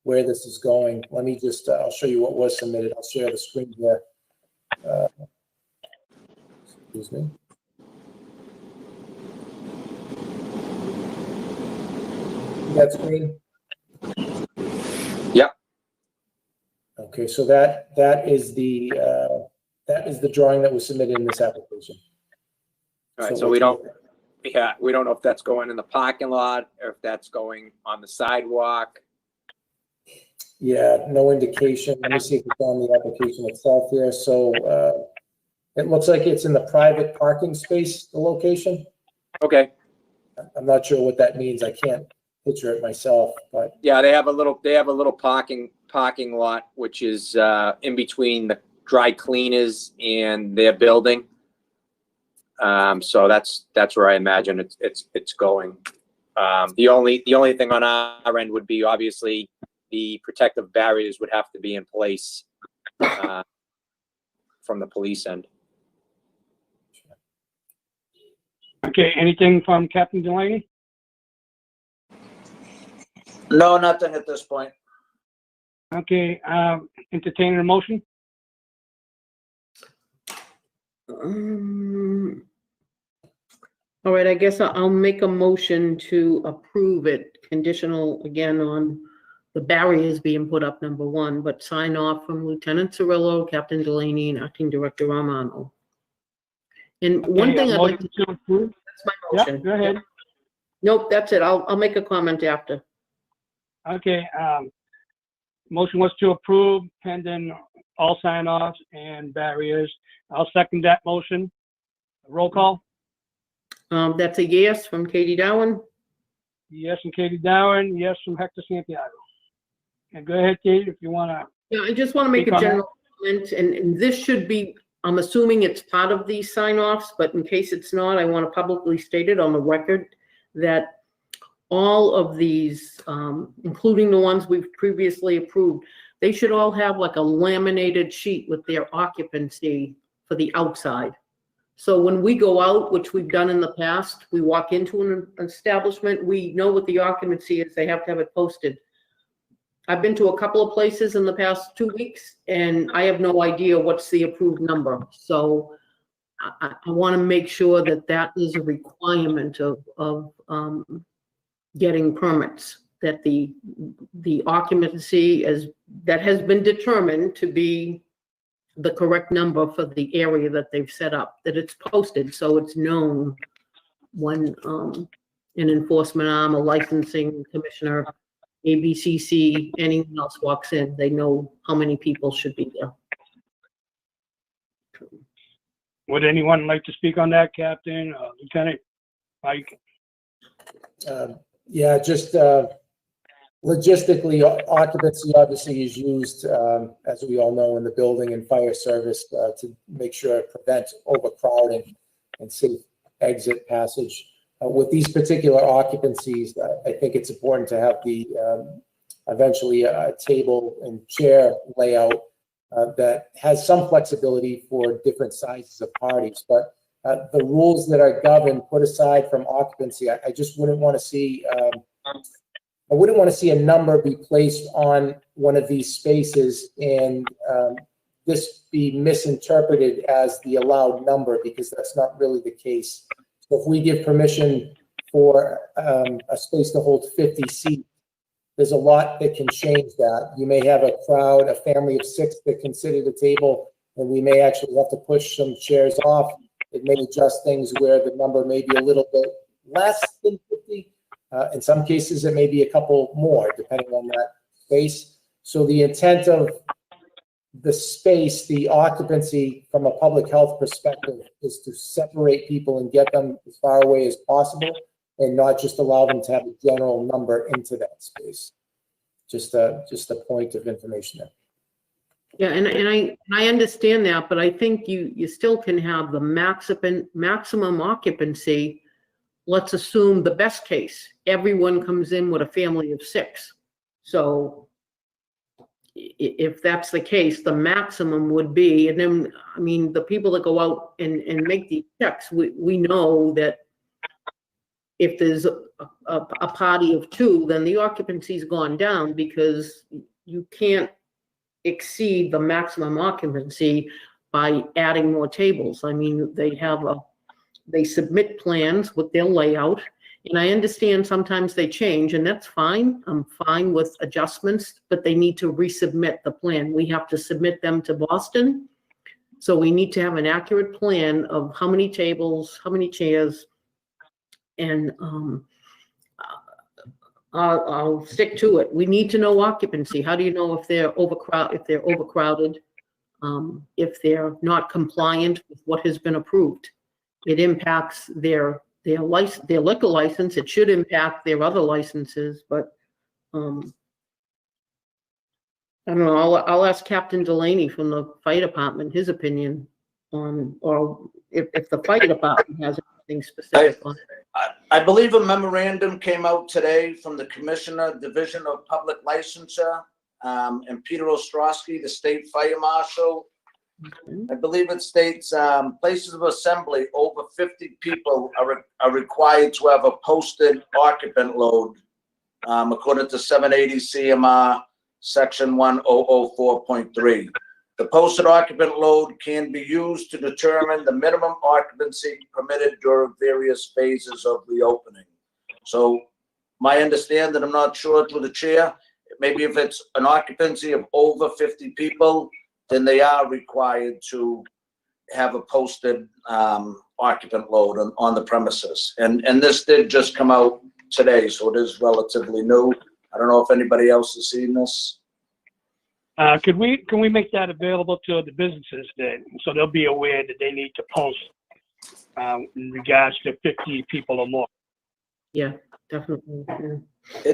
where this is going. Let me just I'll show you what was submitted. I'll share the screen here. Excuse me. That screen? Yep. Okay, so that is the drawing that was submitted in this application. All right, so we don't know if that's going in the parking lot or if that's going on the sidewalk. Yeah, no indication. Let me see if it's on the application itself here. So it looks like it's in the private parking space, the location. Okay. I'm not sure what that means. I can't picture it myself, but Yeah, they have a little parking lot, which is in between the dry cleaners and their building. So that's where I imagine it's going. The only thing on our end would be obviously the protective barriers would have to be in place from the police end. Okay, anything from Captain Delaney? No, nothing at this point. Okay, entertaining a motion? All right, I guess I'll make a motion to approve it, conditional again on the barriers being put up, number one, but sign off from Lieutenant Cirillo, Captain Delaney, and Acting Director Romano. And one Okay, thing I'd like to motion to approve. that's my Yeah, motion. go ahead. Nope, that's it. I'll make a comment after. Okay, motion was to approve pending all sign-offs and barriers. I'll second that motion. Roll call. That's a yes from Katie Darwin. Yes from Katie Darwin, yes from Hector Santiago. And go ahead, Kate, if you want to. Yeah, I just want to make Speak a on that. general comment, and this should be I'm assuming it's part of these sign-offs, but in case it's not, I want to publicly state it on the record that all of these, including the ones we've previously approved, they should all have like a laminated sheet with their occupancy for the outside. So when we go out, which we've done in the past, we walk into an establishment, we know what the occupancy is, they have to have it posted. I've been to a couple of places in the past 2 weeks, and I have no idea what's the approved number. So I want to make sure that that is a requirement of getting permits, that the occupancy that has been determined to be the correct number for the area that they've set up, that it's posted so it's known when an enforcement arm, a licensing commissioner, ABCC, anyone else walks in, they know how many people should be there. Would anyone like to speak on that, Captain, Lieutenant Mike? Yeah, just logistically, occupancy obviously is used, as we all know, in the building and fire service to make sure it prevents overcrowding and safe exit passage. With these particular occupancies, I think it's important to have the eventually a table and chair layout that has some flexibility for different sizes of parties. But the rules that are governed, put aside from occupancy, I just wouldn't want to see. I wouldn't want to see a number be placed on one of these spaces and this be misinterpreted as the allowed number, because that's not really the case. So if we give permission for a space to hold 50 seats, there's a lot that can change that. You may have a crowd, a family of 6 that can sit at a table, and we may actually have to push some chairs off. It may adjust things where the number may be a little bit less than 50. In some cases, it may be a couple more, depending on that space. So the intent of the space, the occupancy from a public health perspective, is to separate people and get them as far away as possible, and not just allow them to have a general number into that space. Just a point of information there. Yeah, and I understand that, but I think you still can have the maximum occupancy. Let's assume the best case, everyone comes in with a family of 6. So if that's the case, the maximum would be, and then, I mean, the people that go out and make these checks, we know that if there's a party of 2, then the occupancy's gone down, because you can't exceed the maximum occupancy by adding more tables. I mean, they submit plans with their layout, and I understand sometimes they change, and that's fine. I'm fine with adjustments, but they need to resubmit the plan. We have to submit them to Boston. So we need to have an accurate plan of how many tables, how many chairs, and I'll stick to it. We need to know occupancy. How do you know if they're overcrowded, if they're not compliant with what has been approved? It impacts their liquor license. It should impact their other licenses, but I don't know. I'll ask Captain Delaney from the fire department his opinion on, or if the fire department has anything specific on it. I believe a memorandum came out today from the Commissioner, Division of Public Licensure, and Peter Ostrowski, the State Fire Marshal. I believe it states places of assembly over 50 people are required to have a posted occupant load, according to 780 CMR section 1004.3. The posted occupant load can be used to determine the minimum occupancy permitted during various phases of reopening. So my understanding, I'm not sure through the chair, maybe if it's an occupancy of over 50 people, then they are required to have a posted occupant load on the premises. And this did just come out today, so it is relatively new. I don't know if anybody else has seen this. Can we make that available to the businesses then, so they'll be aware that they need to post in regards to 50 people or more? Yeah, definitely. Yeah.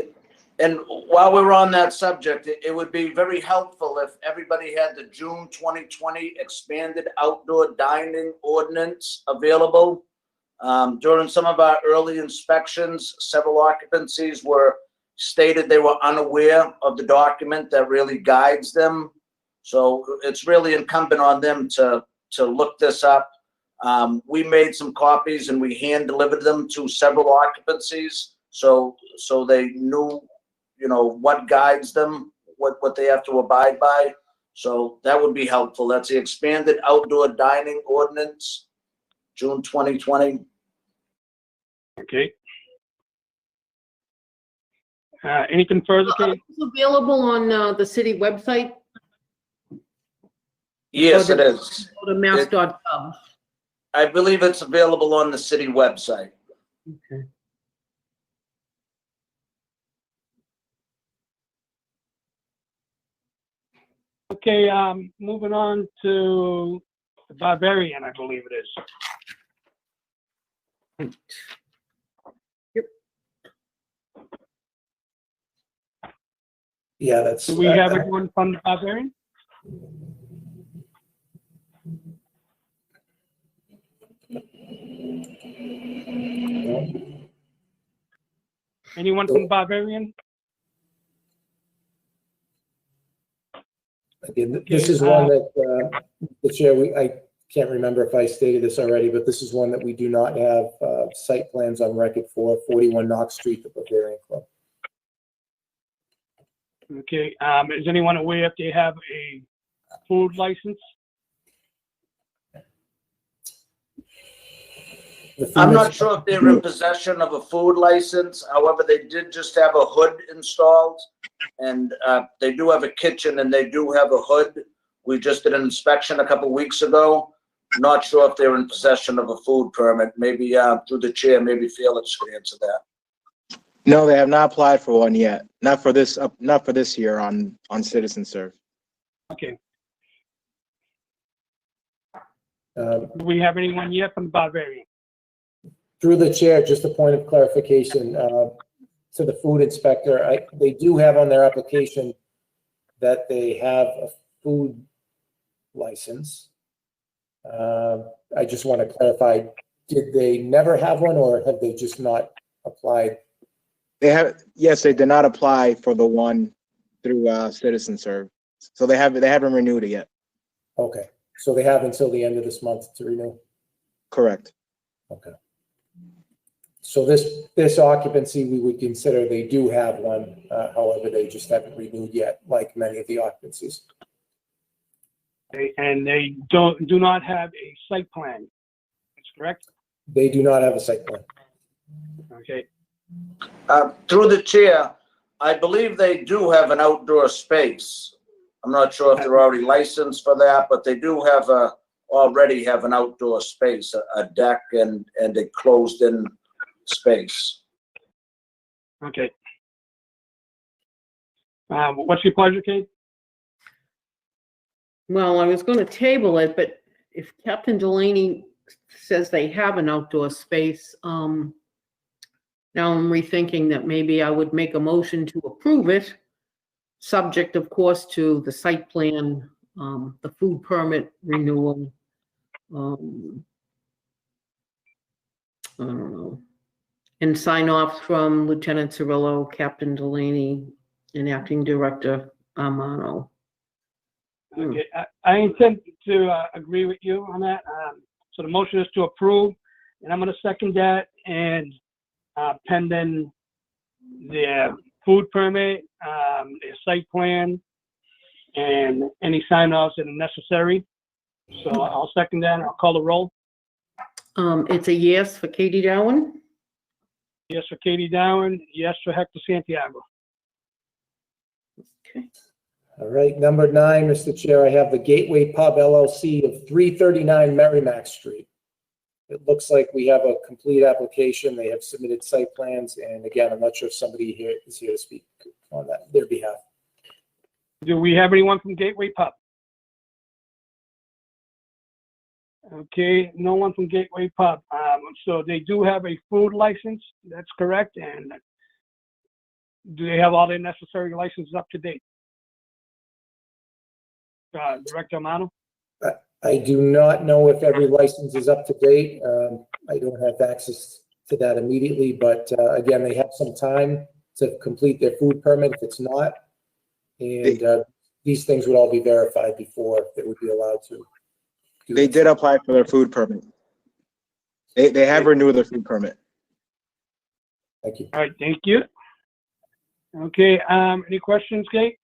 And while we're on that subject, it would be very helpful if everybody had the June 2020 expanded outdoor dining ordinance available. During some of our early inspections, several occupancies were stated they were unaware of the document that really guides them. So it's really incumbent on them to look this up. We made some copies and we hand delivered them to several occupancies. So they knew, you know, what guides them, what they have to abide by. So that would be helpful. That's the expanded outdoor dining ordinance, June 2020. Okay. Anything further, Kate? It's available on the city website, Yes, it is. go to mass.gov. I believe it's available on the city website. Okay. Okay, moving on to the Barbarian, I believe it is. Yeah, that's. Do we have anyone from the Barbarian? Anyone from the Barbarian? Again, this is one that, the chair, I can't remember if I stated this already, but this is one that we do not have site plans on record for, 41 Knox Street, the Bavarian Club. Okay, is anyone aware if they have a food license? I'm not sure if they're in possession of a food license. However, they did just have a hood installed, and they do have a kitchen and they do have a hood. We just did an inspection a couple weeks ago. Not sure if they're in possession of a food permit. Maybe through the chair, maybe Felix could answer that. No, they have not applied for one yet. Not for this year on Citizen Serve. Okay, Um, do we have anyone yet from the Barbarian? Through the chair, just a point of clarification to the food inspector. They do have on their application that they have a food license. I just want to clarify, did they never have one or have they just not applied? Yes, they did not apply for the one through Citizen Serve. So they haven't renewed it yet. Okay, so they have until the end of this month to renew? Correct. Okay. So this occupancy, we would consider they do have one, however, they just haven't renewed yet, like many of the occupancies. And they do not have a site plan. That's correct? They do not have a site plan. Okay, Through the chair, I believe they do have an outdoor space. I'm not sure if they're already licensed for that, but they do have already have an outdoor space, a deck and a closed-in space. okay. What's your pleasure, Kate? Well, I was going to table it, but if Captain Delaney says they have an outdoor space, now I'm rethinking that maybe I would make a motion to approve it, subject, of course, to the site plan, the food permit renewal. I don't know. And sign off from Lieutenant Cirillo, Captain Delaney, and Acting Director Armano. Okay, I intend to agree with you on that. So the motion is to approve, and I'm going to second that, and pending the food permit, the site plan, and any sign-offs that are necessary. So I'll second that, and I'll call the roll. It's a yes for Katie Dowen. Yes for Katie Dowen, yes for Hector Santiago. Okay. All right, number 9, Mr. Chair, I have the Gateway Pub LLC of 339 Merrimack Street. It looks like we have a complete application. They have submitted site plans, and again, I'm not sure if somebody here is here to speak on that, their behalf. Do we have anyone from Gateway Pub? Okay, no one from Gateway Pub. So they do have a food license, that's correct, and do they have all their necessary licenses up to date? Director Amano? I do not know if every license is up to date. I don't have access to that immediately, but again, they have some time to complete their food permit if it's not. And these things would all be verified before they would be allowed to. They did apply for their food permit. They have renewed their food permit. Thank you. All right, thank you. Okay, any questions, Kate?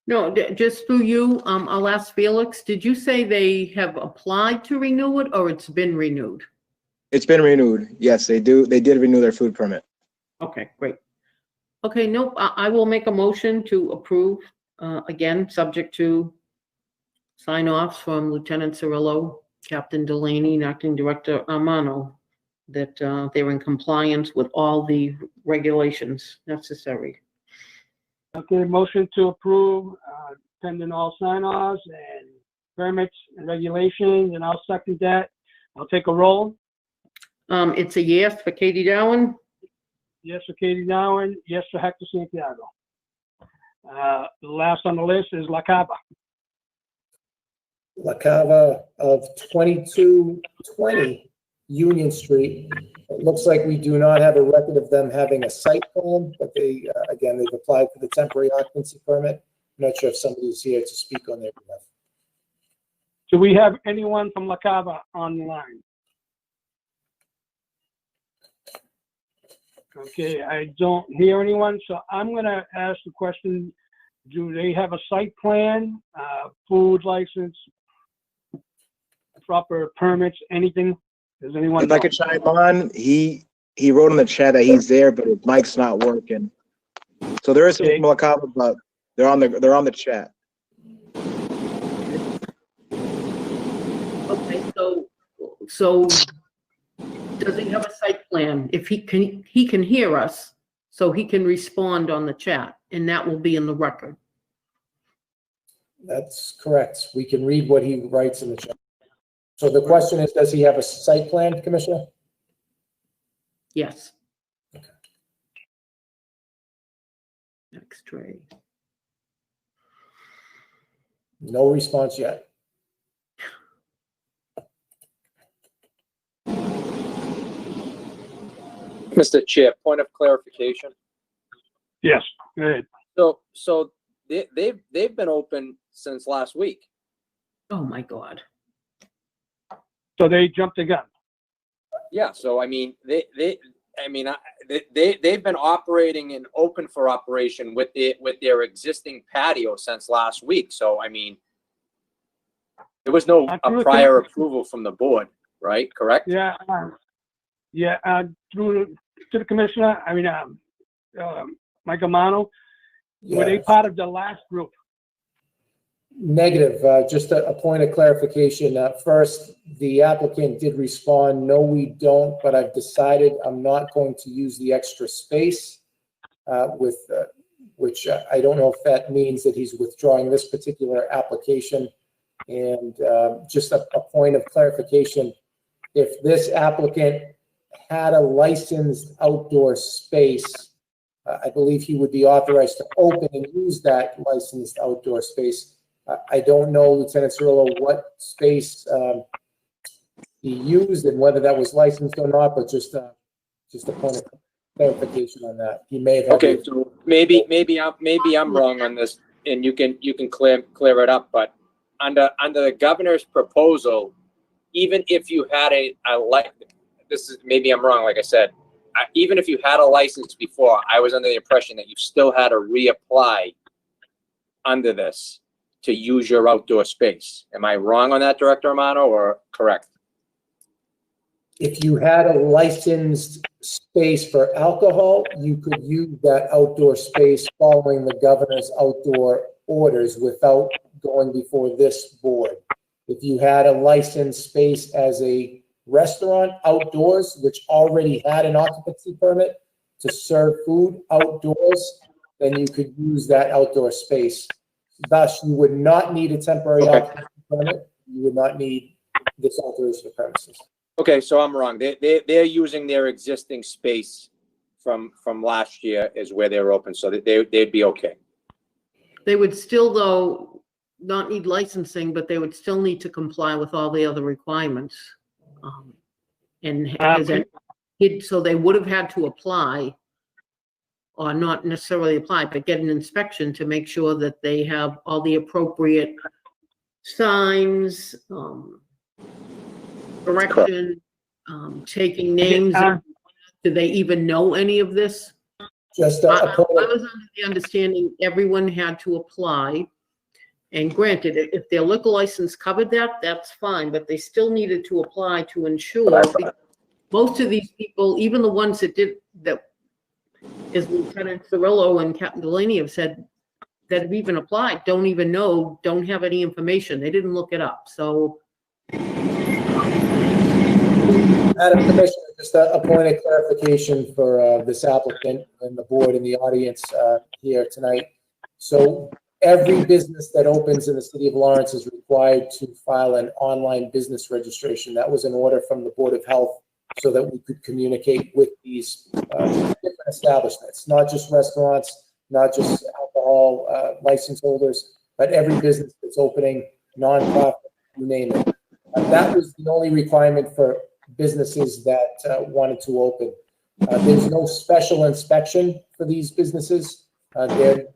No, just through you, I'll ask Felix, did you say they have applied to renew it or it's been renewed? It's been renewed. Yes, they do. They did renew their food permit. Okay, great. Okay, nope, I will make a motion to approve, again, subject to sign offs from Lieutenant Cirillo, Captain Delaney, and Acting Director Amano, that they're in compliance with all the regulations necessary. Okay, motion to approve, pending all sign-offs and permits and regulations, and I'll second that. I'll take a roll. It's a yes for Katie Dowen. Yes for Katie Dowen, yes for Hector Santiago. The last on the list is La Cava. La Cava of 2220 Union Street. It looks like we do not have a record of them having a site plan, but they, again, they've applied for the temporary occupancy permit. I'm not sure if somebody's here to speak on their behalf. Do we have anyone from La Cava online? Okay, I don't hear anyone, so I'm gonna ask the question, do they have a site plan, food license, proper permits, anything? Does anyone If I know? could chime on, he wrote in the chat that he's there, but his mic's not working. So there is some Okay. Malacaba, but they're on the chat. Okay, so does he have a site plan? If he can hear us, so he can respond on the chat, and that will be in the record. That's correct. We can read what he writes in the chat. So the question is, does he have a site plan, Commissioner? Yes. X-ray. No response yet. Mr. Chair, point of clarification. Yes, good. So they've been open since last week. Oh, my God. So they jumped the gun. Yeah, so I mean, they've been operating and open for operation with their existing patio since last week. So I mean, there was no prior approval from the board, right? Correct? Yeah, through to the commissioner, I mean, Mike Amano, were they part of the last group? Negative. Just a point of clarification. First, the applicant did respond, no, we don't, but I've decided I'm not going to use the extra space which I don't know if that means that he's withdrawing this particular application. And just a point of clarification, if this applicant had a licensed outdoor space, I believe he would be authorized to open and use that licensed outdoor space. I don't know, Lieutenant Cirillo, what space he used and whether that was licensed or not, but just a point of clarification on that. He may have. Okay, so maybe I'm wrong on this, and you can clear it up. But under the governor's proposal, even if you had this is maybe I'm wrong. Like I said, even if you had a license before, I was under the impression that you still had to reapply under this to use your outdoor space. Am I wrong on that, Director Amano, or correct? If you had a licensed space for alcohol, you could use that outdoor space following the governor's outdoor orders without going before this board. If you had a licensed space as a restaurant outdoors, which already had an occupancy permit to serve food outdoors, then you could use that outdoor space. Thus, you would not need a temporary occupancy permit. You would not need this alteration of premises. Okay, so I'm wrong. They're using their existing space from last year is where they were open, so that they'd be okay. They would still, though, not need licensing, but they would still need to comply with all the other requirements. So they would have had to apply, or not necessarily apply, but get an inspection to make sure that they have all the appropriate signs, correction, taking names. Do they even know any of this? Just I a point. was under the understanding everyone had to apply. And granted, if their liquor license covered that, that's fine, but they still needed to apply to ensure. Most of these people, even the ones that did, that is Lieutenant Cirillo and Captain Delaney have said that have even applied, don't even know, don't have any information. They didn't look it up, so. Madam Commissioner, just a point of clarification for this applicant and the board and the audience here tonight. So every business that opens in the city of Lawrence is required to file an online business registration. That was an order from the Board of Health so that we could communicate with these different establishments, not just restaurants, not just alcohol license holders, but every business that's opening, nonprofit, you name it. That was the only requirement for businesses that wanted to open. There's no special inspection for these businesses. They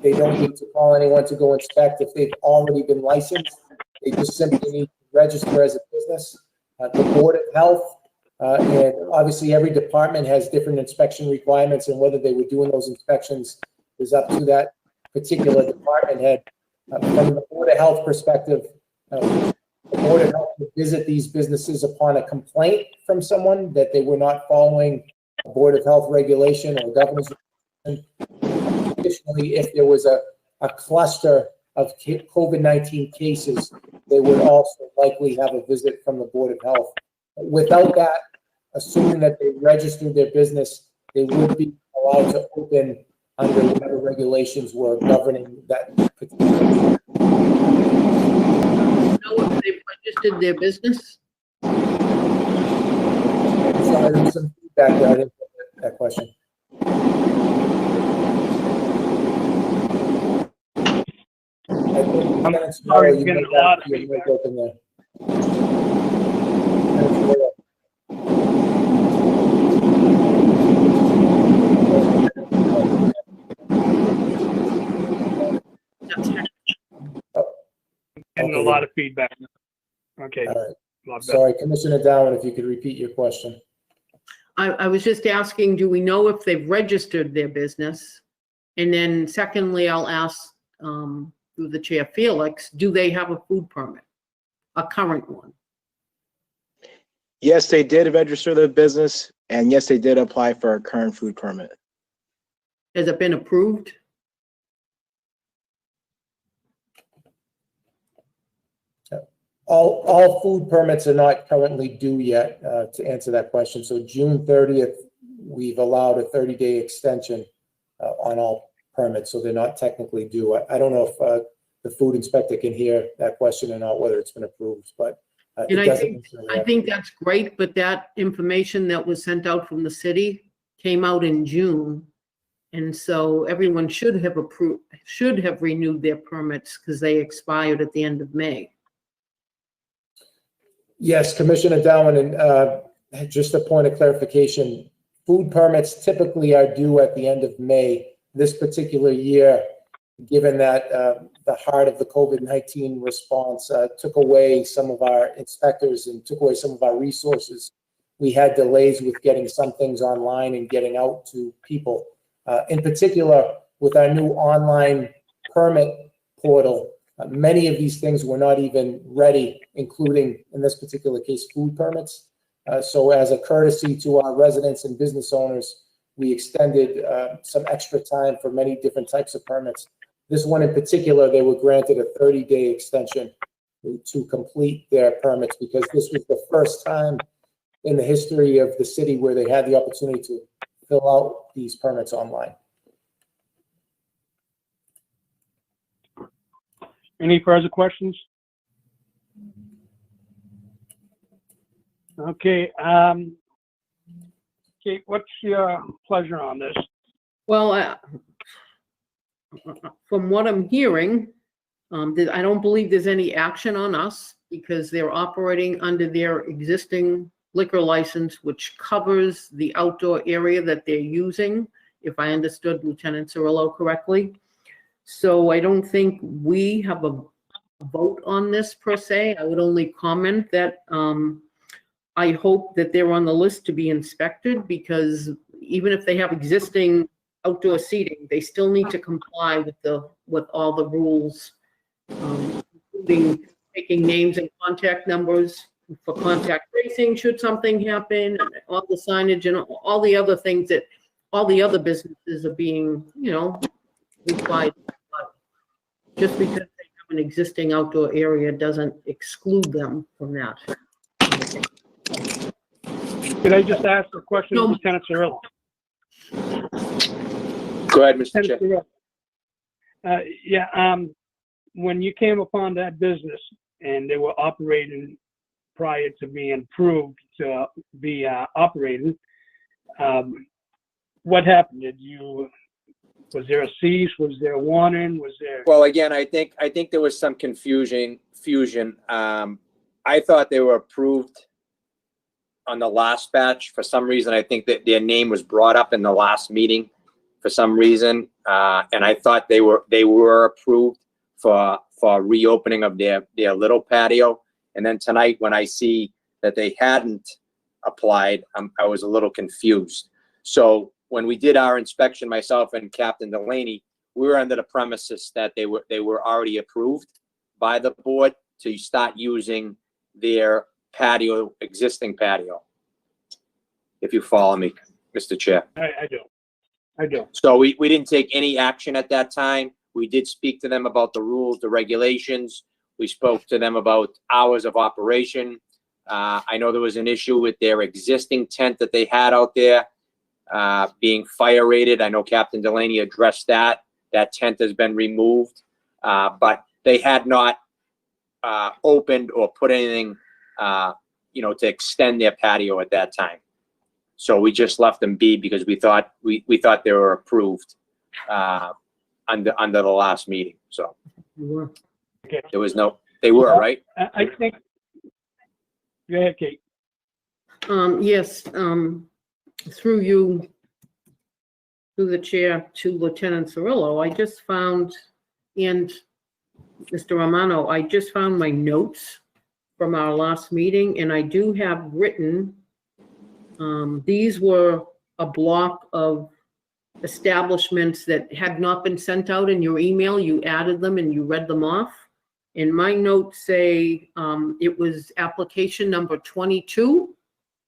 don't need to call anyone to go inspect if they've already been licensed. They just simply need to register as a business. The Board of Health, and obviously every department has different inspection requirements, and whether they were doing those inspections is up to that particular department head. From the Board of Health perspective, the Board of Health would visit these businesses upon a complaint from someone that they were not following a Board of Health regulation or governor's regulation. Additionally, if there was a cluster of COVID-19 cases, they would also likely have a visit from the Board of Health. Without that, assuming that they registered their business, they would be allowed to open under whatever regulations were governing that particular. Know if they've registered their business? Sorry, there's some feedback there. I didn't get that question. I'm sorry, I'm getting a lot of feedback. Open there. Getting a lot of feedback. Okay. All right. Sorry, Commissioner Dowan, if you could repeat your question. I was just asking, do we know if they've registered their business? And then secondly, I'll ask through the chair, Felix, do they have a food permit, a current one? Yes, they did register their business, and yes, they did apply for a current food permit. Has it been approved? All food permits are not currently due yet, to answer that question. So June 30th, we've allowed a 30-day extension on all permits, so they're not technically due. I don't know if the food inspector can hear that question or not, whether it's been approved, but And I think that's great, but that information that was sent out from the city came out in June. And so everyone should have renewed their permits because they expired at the end of May. Yes, Commissioner Dowan, and just a point of clarification, food permits typically are due at the end of May. This particular year, given that the heart of the COVID-19 response took away some of our inspectors and took away some of our resources, we had delays with getting some things online and getting out to people. In particular, with our new online permit portal, many of these things were not even ready, including, in this particular case, food permits. So as a courtesy to our residents and business owners, we extended some extra time for many different types of permits. This one in particular, they were granted a 30-day extension to complete their permits because this was the first time in the history of the city where they had the opportunity to fill out these permits online. Any further questions? Okay. Kate, what's your pleasure on this? Well, from what I'm hearing, I don't believe there's any action on us because they're operating under their existing liquor license, which covers the outdoor area that they're using, if I understood Lieutenant Cirillo correctly. So I don't think we have a vote on this per se. I would only comment that I hope that they're on the list to be inspected, because even if they have existing outdoor seating, they still need to comply with all the rules, including taking names and contact numbers for contact tracing should something happen, and all the signage and all the other things that all the other businesses are being, required. But just because they have an existing outdoor area doesn't exclude them from that. Could I just ask a question No. to Lieutenant Cirillo? Go ahead, Mr. Lieutenant Chair. Cirillo. When you came upon that business and they were operating prior to being approved to be operating, what happened? Was there a cease? Was there a warning? Was there? Well, again, I think there was some confusion. I thought they were approved on the last batch. For some reason, I think that their name was brought up in the last meeting for some reason. And I thought they were approved for reopening of their little patio. And then tonight, when I see that they hadn't applied, I was a little confused. So when we did our inspection, myself and Captain Delaney, we were under the premises that they were already approved by the board to start using their patio, existing patio. If you follow me, Mr. Chair. I do. So we didn't take any action at that time. We did speak to them about the rules, the regulations. We spoke to them about hours of operation. I know there was an issue with their existing tent that they had out there being fire rated. I know Captain Delaney addressed that. That tent has been removed, but they had not opened or put anything, to extend their patio at that time. So we just left them be because we thought they were approved under the last meeting. So Okay. there was no, they were, right? I think. Go ahead, Kate. Yes, through you, through the chair to Lieutenant Cirillo, I just found, and Mr. Romano, I just found my notes from our last meeting, and I do have written, these were a block of establishments that had not been sent out in your email. You added them and you read them off. And my notes say it was application number 22,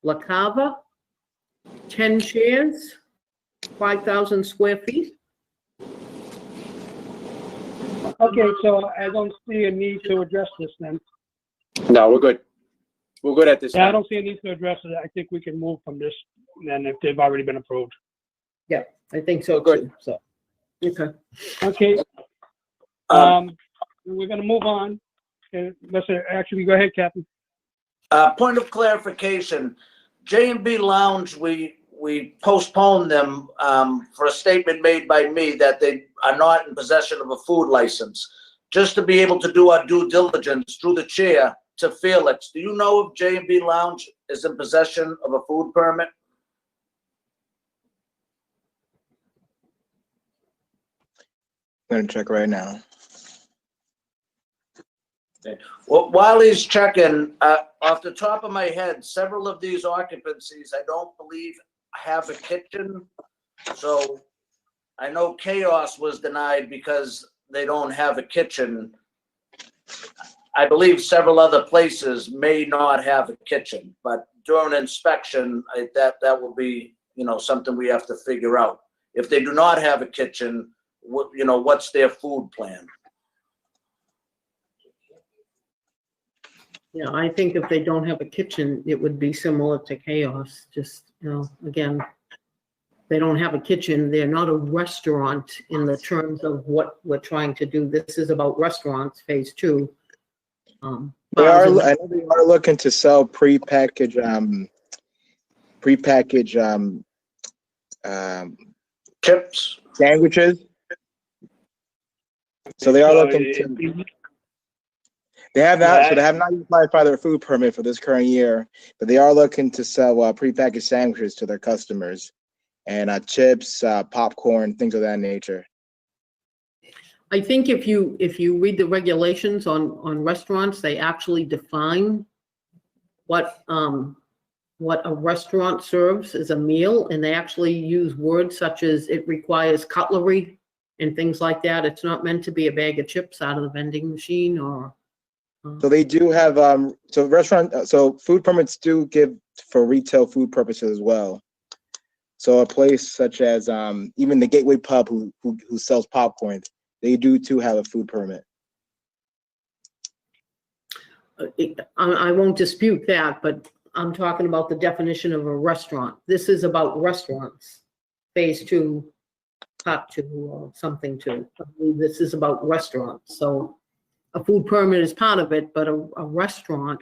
La Cava, 10 chairs, 5,000 square feet. Okay, so I don't see a need to address this then. No, we're good. We're good at this Yeah, I time. don't see a need to address it. I think we can move from this then if they've already been approved. Yeah, I think so Good. too. So, okay. Okay. We're gonna move on. Actually, go ahead, Captain. Point of clarification, J&B Lounge, we postponed them for a statement made by me that they are not in possession of a food license. Just to be able to do our due diligence through the chair to Felix, do you know if J&B Lounge is in possession of a food permit? I'm gonna check right now. Well, while he's checking, off the top of my head, several of these occupancies, I don't believe have a kitchen. So I know Chaos was denied because they don't have a kitchen. I believe several other places may not have a kitchen, but during inspection, that will be, something we have to figure out. If they do not have a kitchen, what's their food plan? Yeah, I think if they don't have a kitchen, it would be similar to Chaos. Just, again, they don't have a kitchen. They're not a restaurant in the terms of what we're trying to do. This is about restaurants, phase 2. I know they are looking to sell prepackaged Chips. sandwiches. So they are looking to, they have not, so they have not applied for their food permit for this current year, but they are looking to sell prepackaged sandwiches to their customers, and chips, popcorn, things of that nature. I think if you read the regulations on restaurants, they actually define what a restaurant serves as a meal, and they actually use words such as it requires cutlery and things like that. It's not meant to be a bag of chips out of the vending machine or. So they do have so food permits do give for retail food purposes as well. So a place such as even the Gateway Pub who sells popcorn, they do too have a food permit. I won't dispute that, but I'm talking about the definition of a restaurant. This is about restaurants. Phase 2, Part 2, or something 2. I believe this is about restaurants. So a food permit is part of it, but a restaurant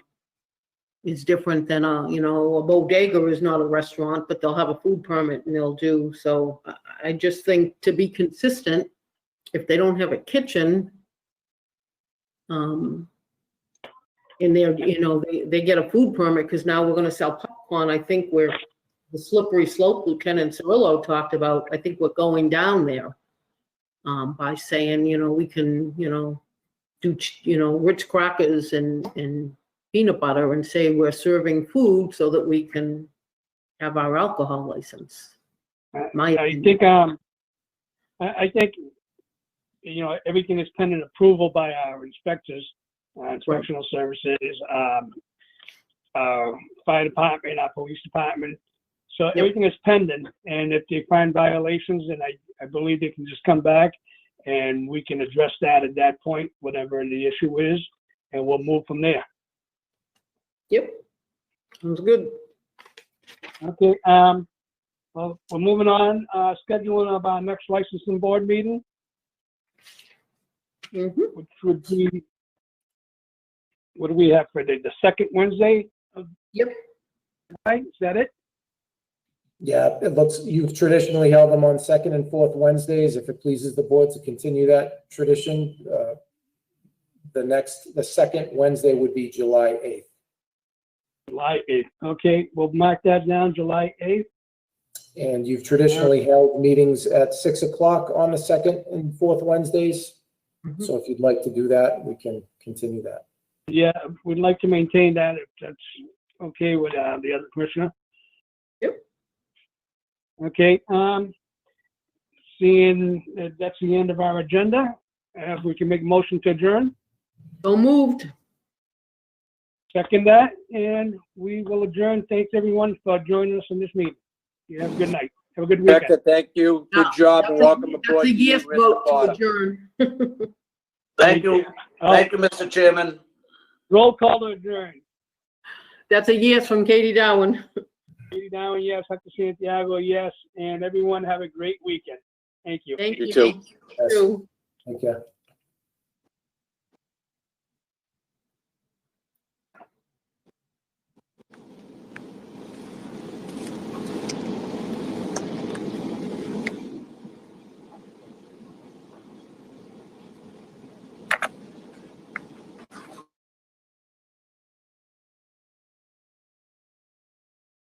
is different than a bodega is not a restaurant, but they'll have a food permit and they'll do. So I just think to be consistent, if they don't have a kitchen, and they're, they get a food permit because now we're going to sell popcorn. I think we're the slippery slope Lieutenant Cirillo talked about. I think we're going down there by saying, we can, do, Ritz crackers and peanut butter and say we're serving food so that we can have our alcohol license. I think, everything is pending approval by our inspectors, inspectional services, fire department, our police department. So everything is pending, and if they find violations, then I believe they can just come back and we can address that at that point, whatever the issue is, and we'll move from there. Yep, sounds good. Okay, well, we're moving on, scheduling of our next licensing board meeting, which would be, what do we have for the second Wednesday? Yep. Right, is that it? Yeah, it looks, you've traditionally held them on second and fourth Wednesdays. If it pleases the board to continue that tradition, the second Wednesday would be July 8th. July 8th. Okay, we'll mark that down, July 8th. And you've traditionally held meetings at 6 o'clock on the second and fourth Wednesdays. So if you'd like to do that, we can continue that. Yeah, we'd like to maintain that if that's okay with the other commissioner. Yep. Okay, seeing that that's the end of our agenda, if we can make a motion to adjourn. So moved. Second that, and we will adjourn. Thanks everyone for joining us in this meeting. You have a good night. Have a good weekend. Becca, thank you. Good job and welcome aboard. That's a yes vote to adjourn. Thank you. Thank you, Mr. Chairman. Roll call to adjourn. That's a yes from Katie Darwin. Katie Down, yes. Dr. Santiago, yes. And everyone have a great weekend. Thank you. Thank you. You too. Yes. Thank you.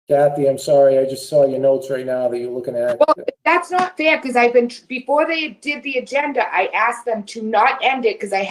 Kathy, I'm sorry, I just saw your notes right now that you're looking at. Well, that's not fair because before they did the agenda, I asked them to not end it because I